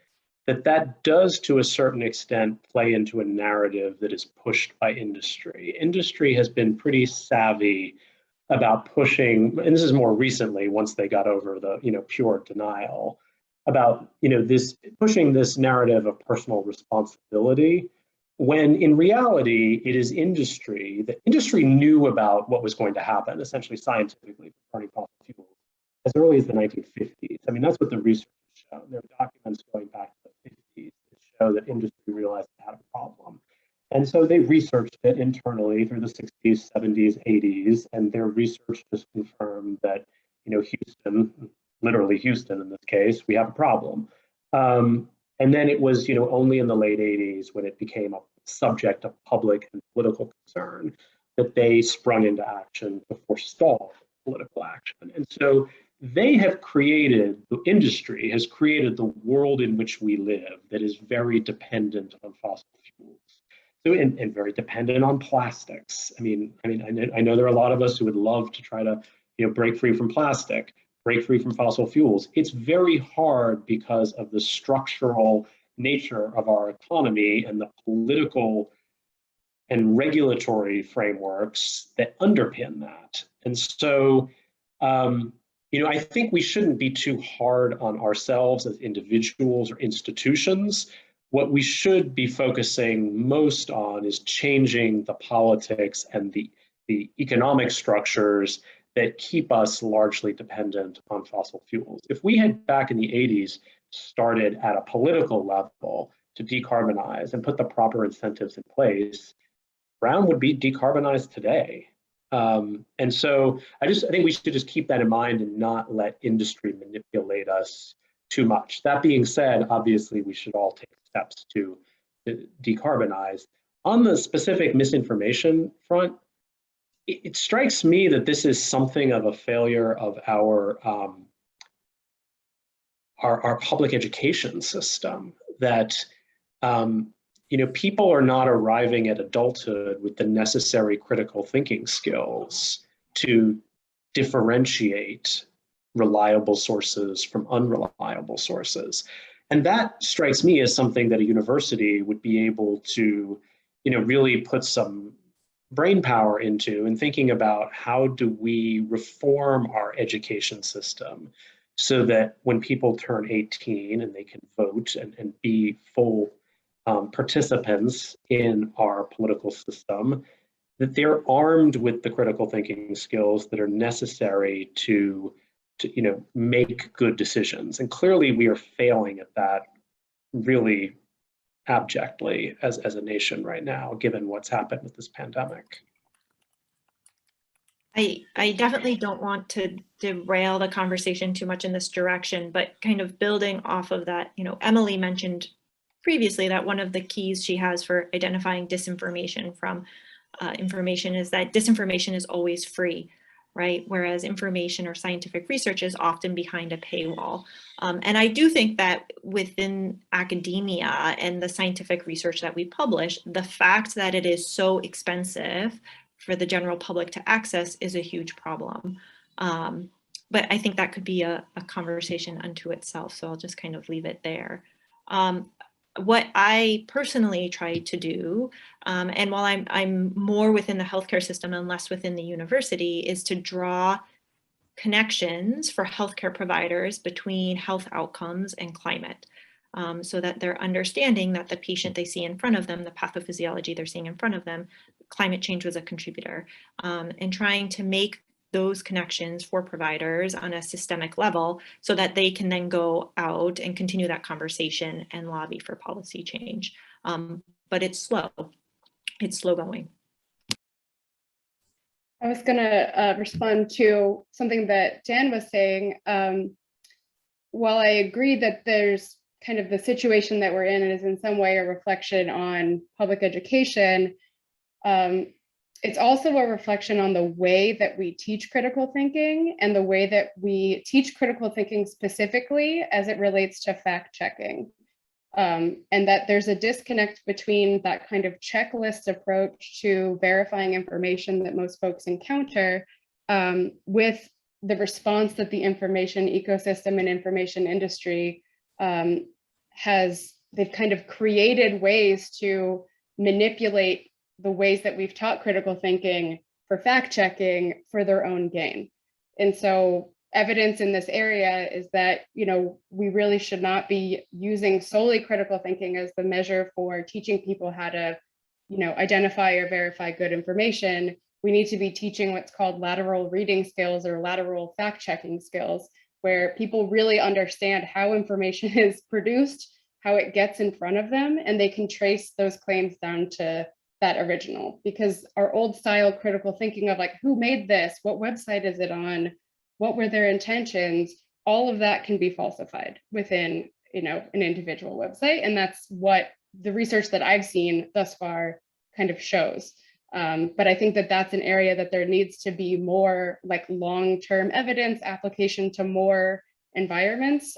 that does to a certain extent play into a narrative that is pushed by industry. Industry has been pretty savvy about pushing, and this is more recently once they got over the pure denial, about this pushing this narrative of personal responsibility, when in reality it is industry. The industry knew about what was going to happen, essentially scientifically, for burning fossil fuels as early as the 1950s. I mean, that's what the research has shown. There are documents going back to the 50s that show that industry realized it had a problem. And so they researched it internally through the 60s, 70s, 80s, and their research just confirmed that, Houston, literally Houston in this case, we have a problem. And then it was, only in the late 80s when it became a subject of public and political concern that they sprung into action to forestall political action. And so they have created, the industry has created the world in which we live that is very dependent on fossil fuels. So, and very dependent on plastics. I know there are a lot of us who would love to try to, break free from plastic, break free from fossil fuels. It's very hard because of the structural nature of our economy and the political and regulatory frameworks that underpin that. And so, I think we shouldn't be too hard on ourselves as individuals or institutions. What we should be focusing most on is changing the politics and the economic structures that keep us largely dependent on fossil fuels. If we had back in the 80s started at a political level to decarbonize and put the proper incentives in place, Brown would be decarbonized today. And so I think we should just keep that in mind and not let industry manipulate us too much. That being said, obviously we should all take steps to decarbonize. On the specific misinformation front, it strikes me that this is something of a failure of our our public education system, that people are not arriving at adulthood with the necessary critical thinking skills to differentiate reliable sources from unreliable sources. And that strikes me as something that a university would be able to, really put some brain power into, and thinking about how do we reform our education system so that when people turn 18 and they can vote and be full participants in our political system, that they're armed with the critical thinking skills that are necessary to make good decisions. And clearly we are failing at that really abjectly as a nation right now, given what's happened with this pandemic. I definitely don't want to derail the conversation too much in this direction, but kind of building off of that, Emily mentioned previously that one of the keys she has for identifying disinformation from information is that disinformation is always free, right? Whereas information or scientific research is often behind a paywall. And I do think that within academia and the scientific research that we publish, the fact that it is so expensive for the general public to access is a huge problem. But I think that could be a conversation unto itself. So I'll just kind of leave it there. What I personally try to do, and while I'm more within the healthcare system and less within the university, is to draw connections for healthcare providers between health outcomes and climate, so that they're understanding that the patient they see in front of them, the pathophysiology they're seeing in front of them, climate change was a contributor, and trying to make those connections for providers on a systemic level so that they can then go out and continue that conversation and lobby for policy change. But it's slow going. I was going to respond to something that Dan was saying. While I agree that there's kind of the situation that we're in is in some way a reflection on public education, it's also a reflection on the way that we teach critical thinking and the way that we teach critical thinking specifically as it relates to fact checking. And that there's a disconnect between that kind of checklist approach to verifying information that most folks encounter with the response that the information ecosystem and information industry they've kind of created ways to manipulate the ways that we've taught critical thinking for fact checking for their own gain. And so evidence in this area is that, we really should not be using solely critical thinking as the measure for teaching people how to, identify or verify good information. We need to be teaching what's called lateral reading skills or lateral fact checking skills, where people really understand how information is produced, how it gets in front of them, and they can trace those claims down to that original. Because our old style critical thinking of like, who made this? What website is it on? What were their intentions? All of that can be falsified within, an individual website. And that's what the research that I've seen thus far kind of shows. But I think that that's an area that there needs to be more like long-term evidence application to more environments,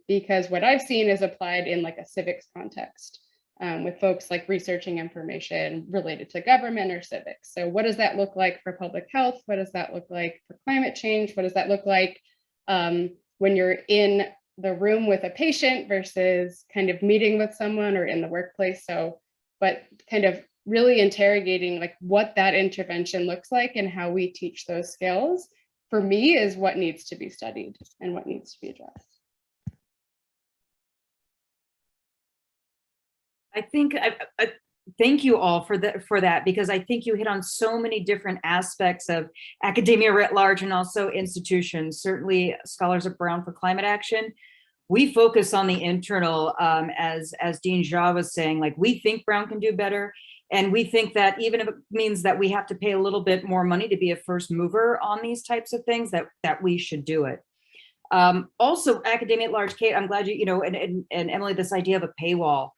because what I've seen is applied in like a civics context with folks like researching information related to government or civics. So what does that look like for public health? What does that look like for climate change? What does that look like when you're in the room with a patient versus kind of meeting with someone or in the workplace? So, but kind of really interrogating like what that intervention looks like and how we teach those skills, for me, is what needs to be studied and what needs to be addressed. I think thank you all for that, because I think you hit on so many different aspects of academia writ large and also institutions. Certainly, Scholars at Brown for Climate Action, we focus on the internal, as Dean Jha was saying, like we think Brown can do better. And we think that even if it means that we have to pay a little bit more money to be a first mover on these types of things, that we should do it. Also, academia at large, Kate, I'm glad and Emily, this idea of a paywall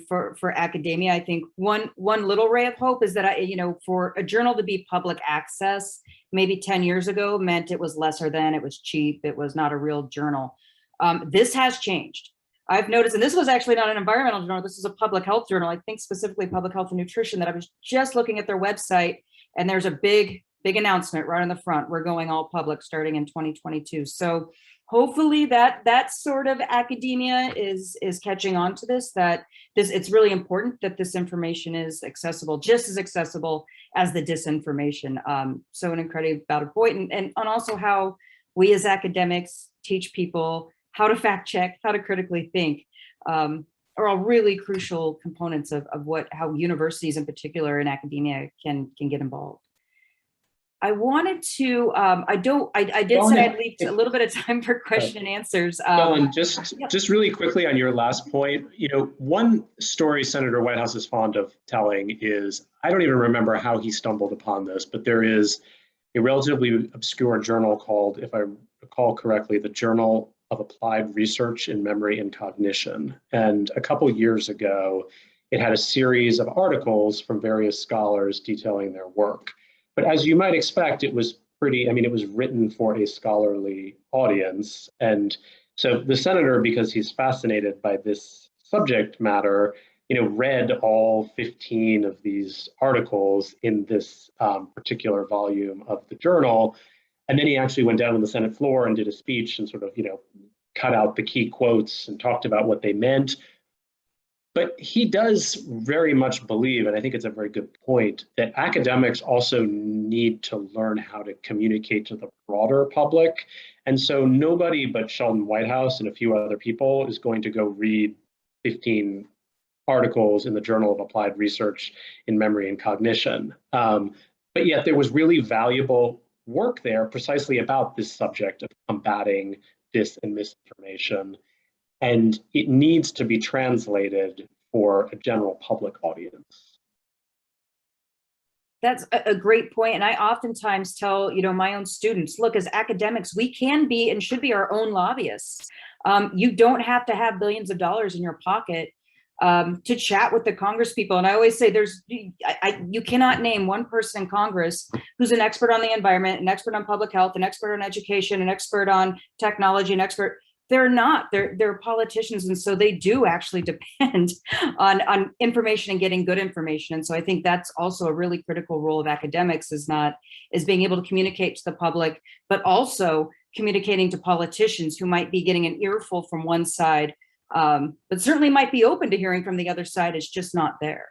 for academia. I think one little ray of hope is that for a journal to be public access, maybe 10 years ago meant it was lesser than, it was cheap, it was not a real journal. This has changed. I've noticed, and this was actually not an environmental journal, this is a public health journal, I think specifically Public Health and Nutrition, that I was just looking at their website, and there's a big announcement right on the front. We're going all public starting in 2022. So hopefully that sort of academia is catching on to this, it's really important that this information is accessible, just as accessible as the disinformation. So an incredible valid point, and also how we as academics teach people how to fact check, how to critically think, are all really crucial components of how universities in particular and academia can get involved. I wanted to, I did say I'd leave a little bit of time for question and answers. Sheldon, just really quickly on your last point, one story Senator Whitehouse is fond of telling is, I don't even remember how he stumbled upon this, but there is a relatively obscure journal called, if I recall correctly, the Journal of Applied Research in Memory and Cognition. And a couple years ago, it had a series of articles from various scholars detailing their work. But as you might expect, it was it was written for a scholarly audience. And so the senator, because he's fascinated by this subject matter, read all 15 of these articles in this particular volume of the journal. And then he actually went down on the Senate floor and did a speech and sort of, cut out the key quotes and talked about what they meant. But he does very much believe, and I think it's a very good point, that academics also need to learn how to communicate to the broader public. And so nobody but Sheldon Whitehouse and a few other people is going to go read 15 articles in the Journal of Applied Research in Memory and Cognition. But yet there was really valuable work there precisely about this subject of combating dis and misinformation. And it needs to be translated for a general public audience. That's a great point. And I oftentimes tell, my own students, look, as academics, we can be and should be our own lobbyists. You don't have to have billions of dollars in your pocket to chat with the Congress people. And I always say you cannot name one person in Congress who's an expert on the environment, an expert on public health, an expert on education, an expert on technology, an expert. They're not, they're politicians. And so they do actually depend on information and getting good information. And so I think that's also a really critical role of academics is being able to communicate to the public, but also communicating to politicians who might be getting an earful from one side, but certainly might be open to hearing from the other side. It's just not there.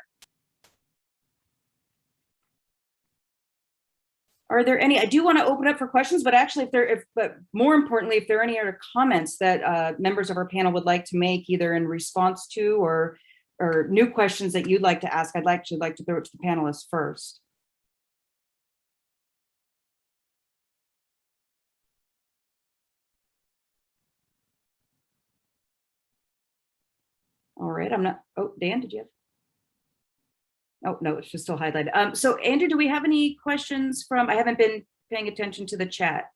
Are there any, I do want to open up for questions, but actually but more importantly, if there are any other comments that members of our panel would like to make either in response to or new questions that you'd like to ask, I'd like to throw it to the panelists first. All right, Dan, did you have? Oh, no, it's just still highlighted. So Andrew, do we have any questions I haven't been paying attention to the chat.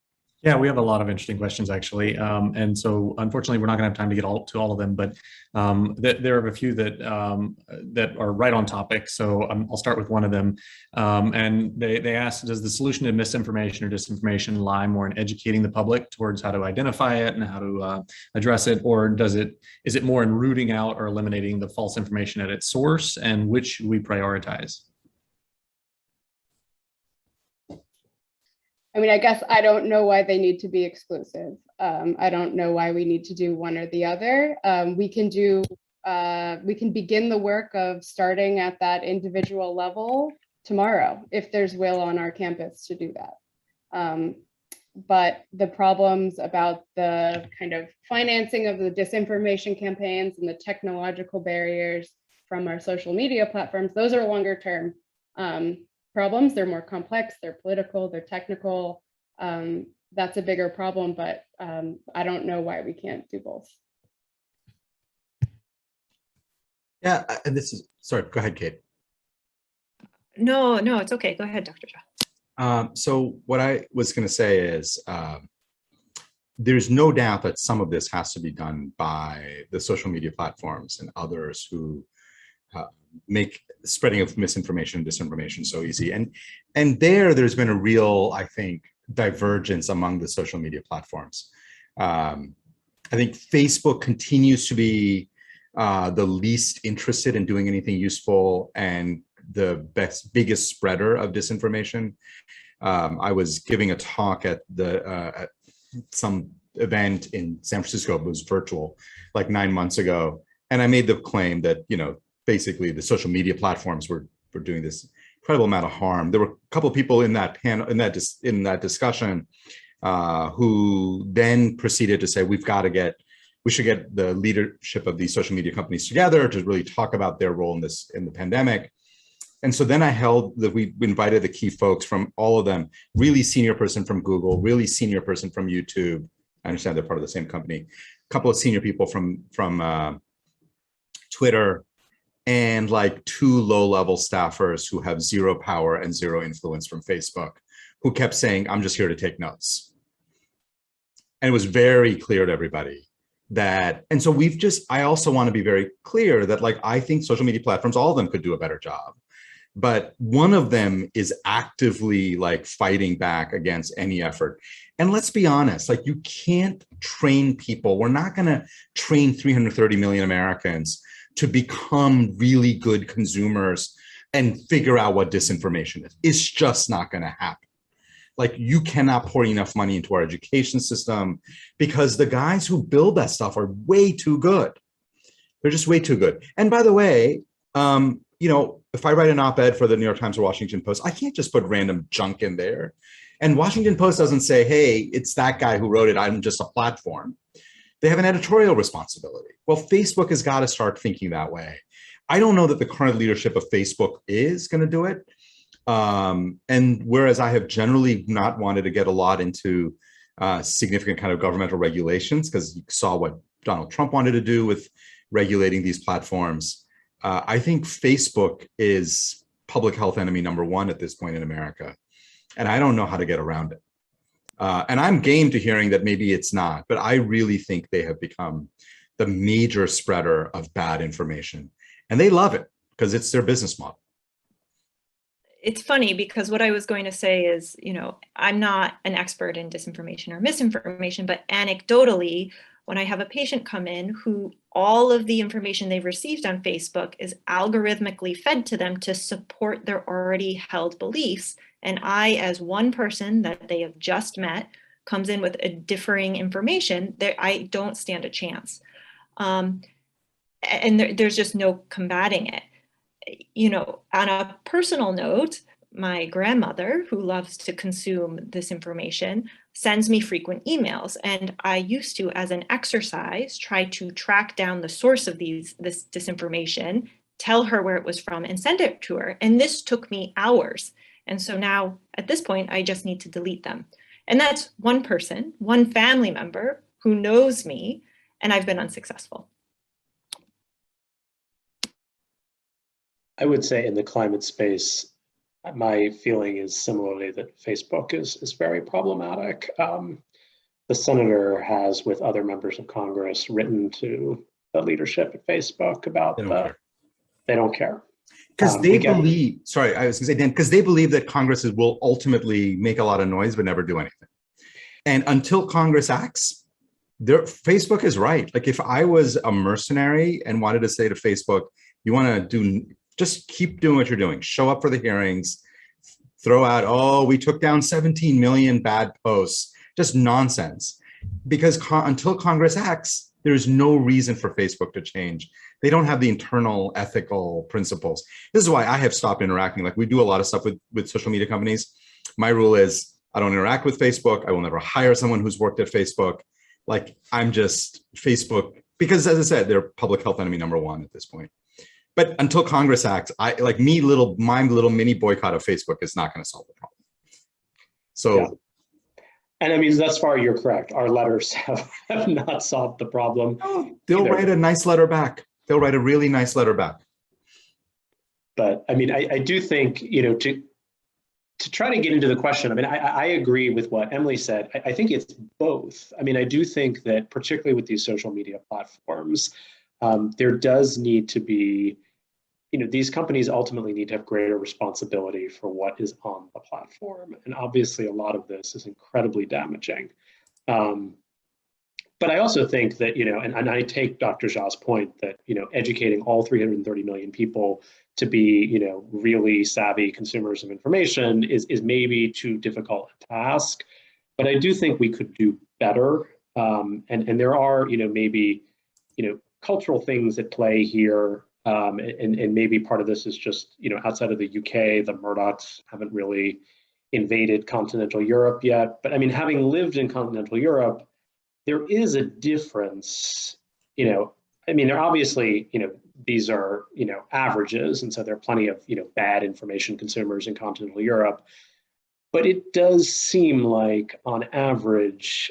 Yeah, we have a lot of interesting questions actually. And so unfortunately, we're not gonna have time to get to all of them, but there are a few that are right on topic. So I'll start with one of them. And they asked, does the solution to misinformation or disinformation lie more in educating the public towards how to identify it and how to address it? Or is it more in rooting out or eliminating the false information at its source, and which should we prioritize? I mean, I guess I don't know why they need to be exclusive. I don't know why we need to do one or the other. We can begin the work of starting at that individual level tomorrow, if there's will on our campus to do that. But the problems about the kind of financing of the disinformation campaigns and the technological barriers from our social media platforms, those are longer term problems. They're more complex, they're political, they're technical. That's a bigger problem, but I don't know why we can't do both. Yeah, and sorry, go ahead, Kate. No, it's okay. Go ahead, Dr. Shah. So what I was going to say is there's no doubt that some of this has to be done by the social media platforms and others who make spreading of misinformation and disinformation so easy. And there's been a real, I think, divergence among the social media platforms. I think Facebook continues to be the least interested in doing anything useful and the biggest spreader of disinformation. I was giving a talk at at some event in San Francisco. It was virtual, like 9 months ago, and I made the claim that basically the social media platforms were doing this incredible amount of harm. There were a couple of people in that panel, in that discussion, who then proceeded to say we should get the leadership of these social media companies together to really talk about their role in the pandemic. And so then we invited the key folks from all of them, really senior person from Google, really senior person from YouTube. I understand they're part of the same company. A couple of senior people from Twitter, and like 2 low-level staffers who have zero power and zero influence from Facebook, who kept saying, I'm just here to take notes. And it was very clear to everybody that, and so I also want to be very clear that I think social media platforms, all of them could do a better job. But one of them is actively fighting back against any effort. And let's be honest, you can't train people. We're not going to train 330 million Americans to become really good consumers and figure out what disinformation is. It's just not going to happen. You cannot pour enough money into our education system because the guys who build that stuff are way too good. They're just way too good. And by the way, if I write an op-ed for the New York Times or Washington Post, I can't just put random junk in there. And Washington Post doesn't say, hey, it's that guy who wrote it, I'm just a platform. They have an editorial responsibility. Well, Facebook has got to start thinking that way. I don't know that the current leadership of Facebook is going to do it. And whereas I have generally not wanted to get a lot into significant kind of governmental regulations, because you saw what Donald Trump wanted to do with regulating these platforms, I think Facebook is public health enemy #1 at this point in America. And I don't know how to get around it. And I'm game to hearing that maybe it's not, but I really think they have become the major spreader of bad information. And they love it because it's their business model. It's funny because what I was going to say is, I'm not an expert in disinformation or misinformation, but anecdotally, when I have a patient come in who all of the information they've received on Facebook is algorithmically fed to them to support their already held beliefs, and I, as one person that they have just met, comes in with a differing information, I don't stand a chance. And there's just no combating it. On a personal note, my grandmother, who loves to consume this information, sends me frequent emails. And I used to, as an exercise, try to track down the source of this disinformation, tell her where it was from, and send it to her. And this took me hours. And so now, at this point, I just need to delete them. And that's one person, one family member who knows me, and I've been unsuccessful. I would say in the climate space, my feeling is similarly that Facebook is very problematic. The senator has, with other members of Congress, written to the leadership at Facebook about they don't care. Because they believe, sorry, I was going to say, Dan, because they believe that Congress will ultimately make a lot of noise but never do anything. And until Congress acts, Facebook is right. If I was a mercenary and wanted to say to Facebook, you want to just keep doing what you're doing, show up for the hearings, throw out, oh, we took down 17 million bad posts, just nonsense. Because until Congress acts, there's no reason for Facebook to change. They don't have the internal ethical principles. This is why I have stopped interacting. We do a lot of stuff with social media companies. My rule is I don't interact with Facebook. I will never hire someone who's worked at Facebook. I'm just Facebook, because as I said, they're public health enemy #1 at this point. But until Congress acts, my little mini boycott of Facebook is not going to solve the problem. So, yeah. And I mean, thus far, you're correct. Our letters have not solved the problem. They'll write a nice letter back. They'll write a really nice letter back. But I mean, I do think, to try to get into the question, I mean, I agree with what Emily said. I think it's both. I mean, I do think that particularly with these social media platforms, there does need to be, these companies ultimately need to have greater responsibility for what is on the platform. And obviously a lot of this is incredibly damaging. But I also think that, and I take Dr. Jha's point that, educating all 330 million people to be, really savvy consumers of information is maybe too difficult a task. But I do think we could do better. And there are, maybe, cultural things at play here. And maybe part of this is just, outside of the UK, the Murdochs haven't really invaded continental Europe yet. But I mean, having lived in continental Europe, there is a difference, I mean, there obviously, these are, averages. And so there are plenty of, bad information consumers in continental Europe. But it does seem like, on average,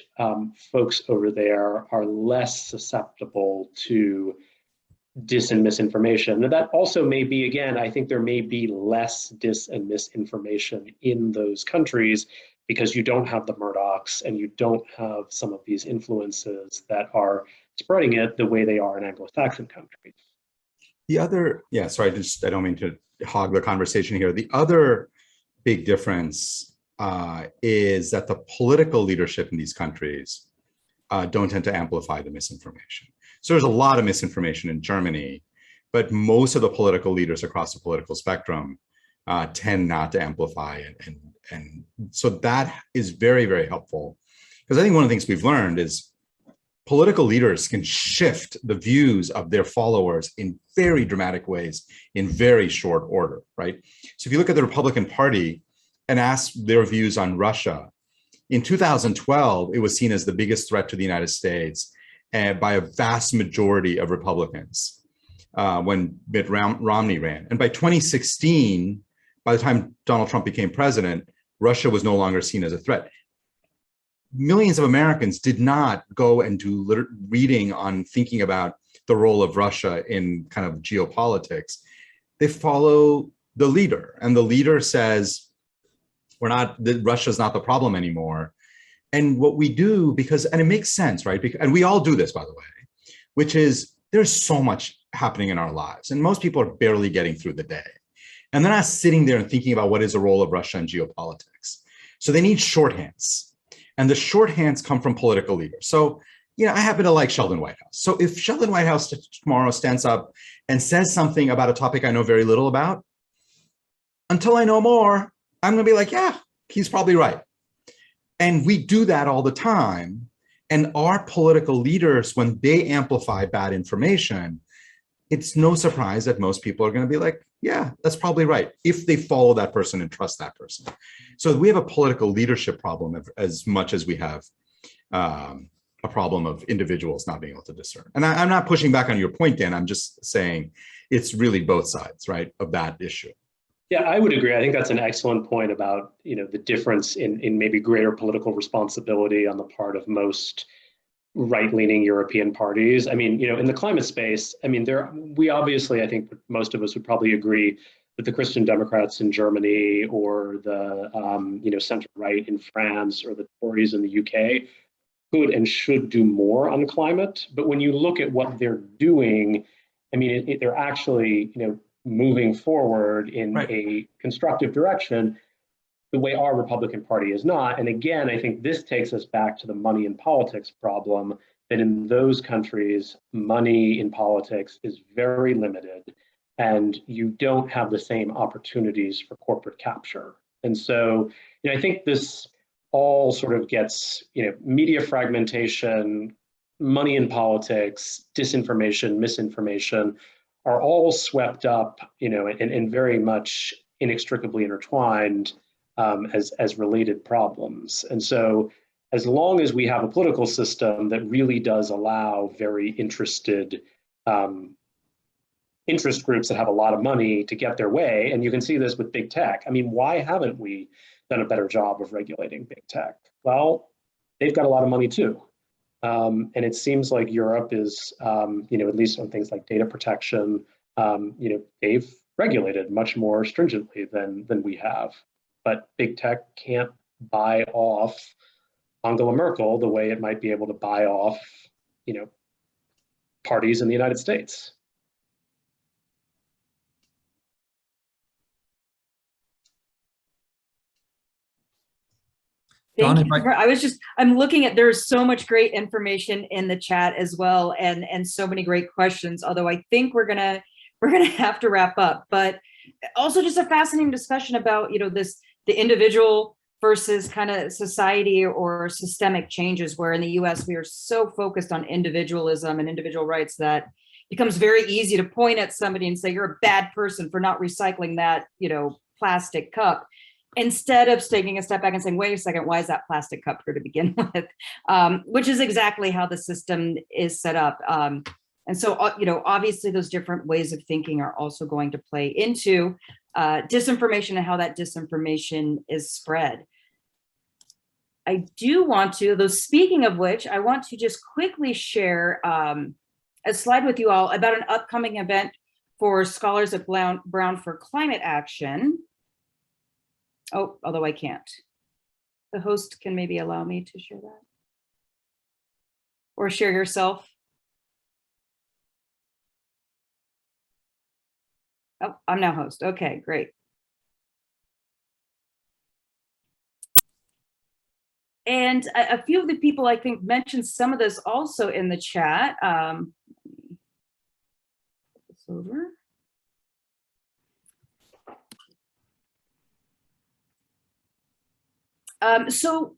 folks over there are less susceptible to dis and misinformation. And that also may be, again, I think there may be less dis and misinformation in those countries because you don't have the Murdochs and you don't have some of these influences that are spreading it the way they are in Anglo-Saxon countries. The other, yeah, sorry, I don't mean to hog the conversation here. The other big difference is that the political leadership in these countries don't tend to amplify the misinformation. So there's a lot of misinformation in Germany, but most of the political leaders across the political spectrum tend not to amplify it. And so that is very, very helpful. Because I think one of the things we've learned is political leaders can shift the views of their followers in very dramatic ways in very short order, right? So if you look at the Republican Party and ask their views on Russia, in 2012, it was seen as the biggest threat to the United States by a vast majority of Republicans when Mitt Romney ran. And by 2016, by the time Donald Trump became president, Russia was no longer seen as a threat. Millions of Americans did not go and do reading on thinking about the role of Russia in kind of geopolitics. They follow the leader, and the leader says, Russia's not the problem anymore. And what we do, and it makes sense, right? And we all do this, by the way, which is there's so much happening in our lives, and most people are barely getting through the day. And they're not sitting there and thinking about what is the role of Russia in geopolitics. So they need shorthands. And the shorthands come from political leaders. So, I happen to like Sheldon Whitehouse. So if Sheldon Whitehouse tomorrow stands up and says something about a topic I know very little about, until I know more, I'm going to be like, yeah, he's probably right. And we do that all the time. And our political leaders, when they amplify bad information, it's no surprise that most people are going to be like, yeah, that's probably right, if they follow that person and trust that person. So we have a political leadership problem as much as we have a problem of individuals not being able to discern. And I'm not pushing back on your point, Dan. I'm just saying it's really both sides, right, of that issue. Yeah, I would agree. I think that's an excellent point about, the difference in maybe greater political responsibility on the part of most right-leaning European parties. I mean, in the climate space, I mean, we obviously, I think most of us would probably agree that the Christian Democrats in Germany or the, center-right in France or the Tories in the UK could and should do more on climate. But when you look at what they're doing, I mean, they're actually, moving forward in a constructive direction the way our Republican Party is not. And again, I think this takes us back to the money in politics problem, that in those countries, money in politics is very limited and you don't have the same opportunities for corporate capture. And so, I think this all sort of gets, media fragmentation, money in politics, disinformation, misinformation, are all swept up, and very much inextricably intertwined as related problems. And so as long as we have a political system that really does allow very interested interest groups that have a lot of money to get their way, and you can see this with big tech. I mean, why haven't we done a better job of regulating big tech? Well, they've got a lot of money too. And it seems like Europe is, at least on things like data protection, they've regulated much more stringently than we have. But big tech can't buy off Angela Merkel the way it might be able to buy off, parties in the United States. Thank Don, you. I'm looking at, there's so much great information in the chat as well, and so many great questions, although I think we're gonna have to wrap up. But also just a fascinating discussion about, the individual versus kind of society or systemic changes, where in the US we are so focused on individualism and individual rights that it becomes very easy to point at somebody and say, you're a bad person for not recycling that, plastic cup, instead of taking a step back and saying, wait a second, why is that plastic cup here to begin with? Which is exactly how the system is set up. And so, obviously those different ways of thinking are also going to play into disinformation and how that disinformation is spread. I do want to, though, speaking of which, I want to just quickly share a slide with you all about an upcoming event for scholars at Brown for climate action. Oh, although I can't. The host can maybe allow me to share that. Or share yourself. Oh, I'm now host. Okay, great. And a few of the people I think mentioned some of this also in the chat. Put this over. So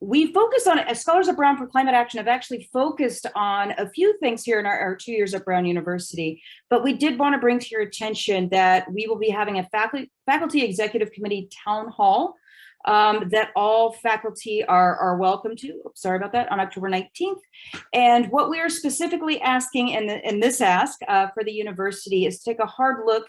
we focus on, as Scholars at Brown for Climate Action, have actually focused on a few things here in our 2 years at Brown University, but we did want to bring to your attention that we will be having a faculty executive committee town hall that all faculty are welcome to. Sorry about that, on October 19th. And what we are specifically asking in this ask for the university is to take a hard look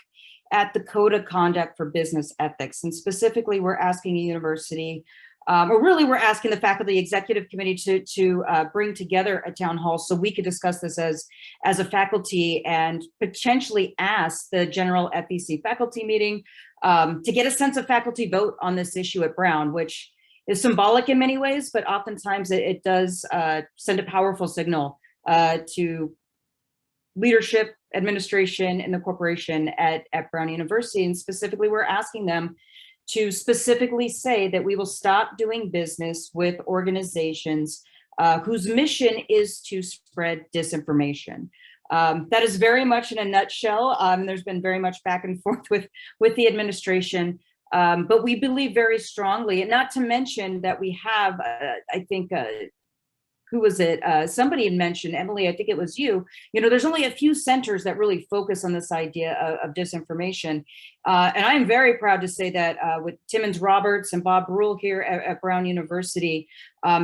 at the code of conduct for business ethics. And specifically, we're asking a university, or really we're asking the faculty executive committee to bring together a town hall so we could discuss this as a faculty and potentially ask the general FEC faculty meeting to get a sense of faculty vote on this issue at Brown, which is symbolic in many ways, but oftentimes it does send a powerful signal to leadership, administration, and the corporation at Brown University. And specifically, we're asking them to specifically say that we will stop doing business with organizations whose mission is to spread disinformation. That is very much in a nutshell. There's been very much back and forth with the administration, but we believe very strongly, and not to mention that we have, I think, who was it? Somebody had mentioned, Emily, I think it was you, there's only a few centers that really focus on this idea of disinformation. And I'm very proud to say that with Timmons Roberts and Bob Brule here at Brown University,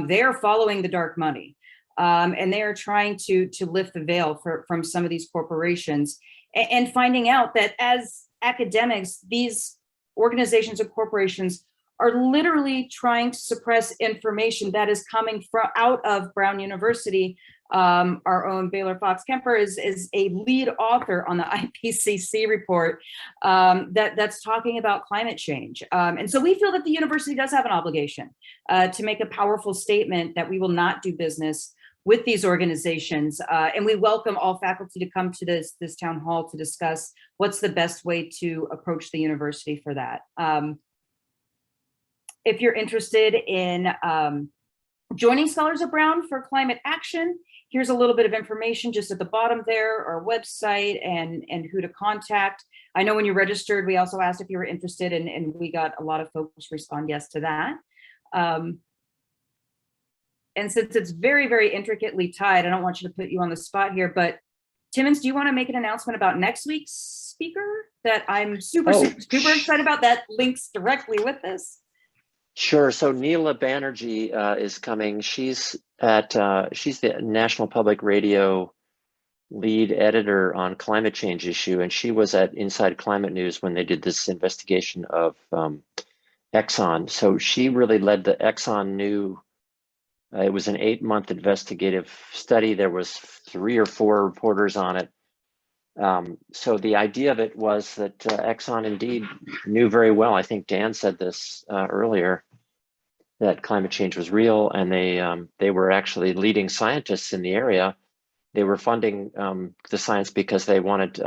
they are following the dark money. And they are trying to lift the veil from some of these corporations and finding out that as academics, these organizations and corporations are literally trying to suppress information that is coming out of Brown University. Our own Baylor Fox Kemper is a lead author on the IPCC report that's talking about climate change. And so we feel that the university does have an obligation to make a powerful statement that we will not do business with these organizations. And we welcome all faculty to come to this town hall to discuss what's the best way to approach the university for that. If you're interested in joining Scholars of Brown for Climate Action, here's a little bit of information just at the bottom there, our website and who to contact. I know when you registered, we also asked if you were interested, and we got a lot of folks respond yes to that. And since it's very, very intricately tied, I don't want you to put you on the spot here, but Timmons, do you want to make an announcement about next week's speaker that I'm super excited about that links directly with this? Sure. So Neela Banerjee is coming. She's the National Public Radio lead editor on climate change issue, and she was at Inside Climate News when they did this investigation of Exxon. So she really led the Exxon new. It was an 8-month investigative study. There was 3 or 4 reporters on it. So the idea of it was that Exxon indeed knew very well, I think Dan said this earlier, that climate change was real, and they were actually leading scientists in the area. They were funding the science because they wanted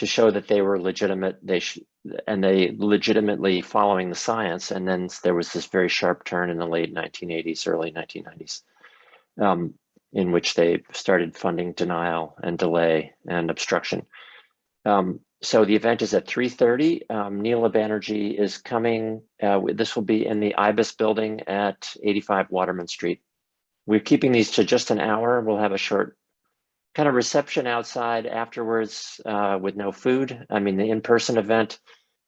to show that they were legitimate. And they legitimately following the science. And then there was this very sharp turn in the late 1980s, early 1990s, in which they started funding denial and delay and obstruction. So the event is at 3:30. Neela Banerjee is coming. This will be in the IBIS building at 85 Waterman Street. We're keeping these to just an hour. We'll have a short kind of reception outside afterwards with no food. I mean, the in-person event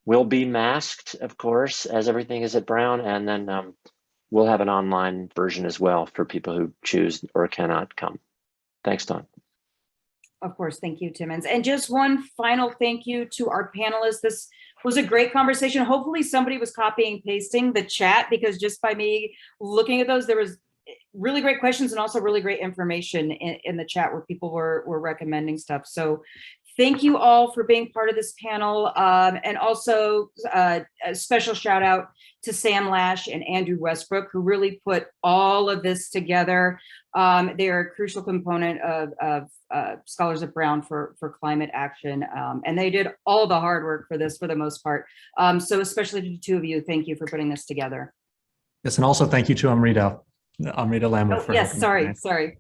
will be masked, of course, as everything is at Brown. And then we'll have an online version as well for people who choose or cannot come. Thanks, Dawn. Of course, thank you, Timmons. And just one final thank you to our panelists. This was a great conversation. Hopefully somebody was copying and pasting the chat, because just by me looking at those, there was really great questions and also really great information in the chat where people were recommending stuff. So thank you all for being part of this panel. And also a special shout out to Sam Lash and Andrew Westbrook, who really put all of this together. They're a crucial component of Scholars of Brown for climate action. And they did all the hard work for this for the most part. So especially to the two of you, thank you for putting this together. Yes, and also thank you to Amrita Lambert. Oh, yes, sorry.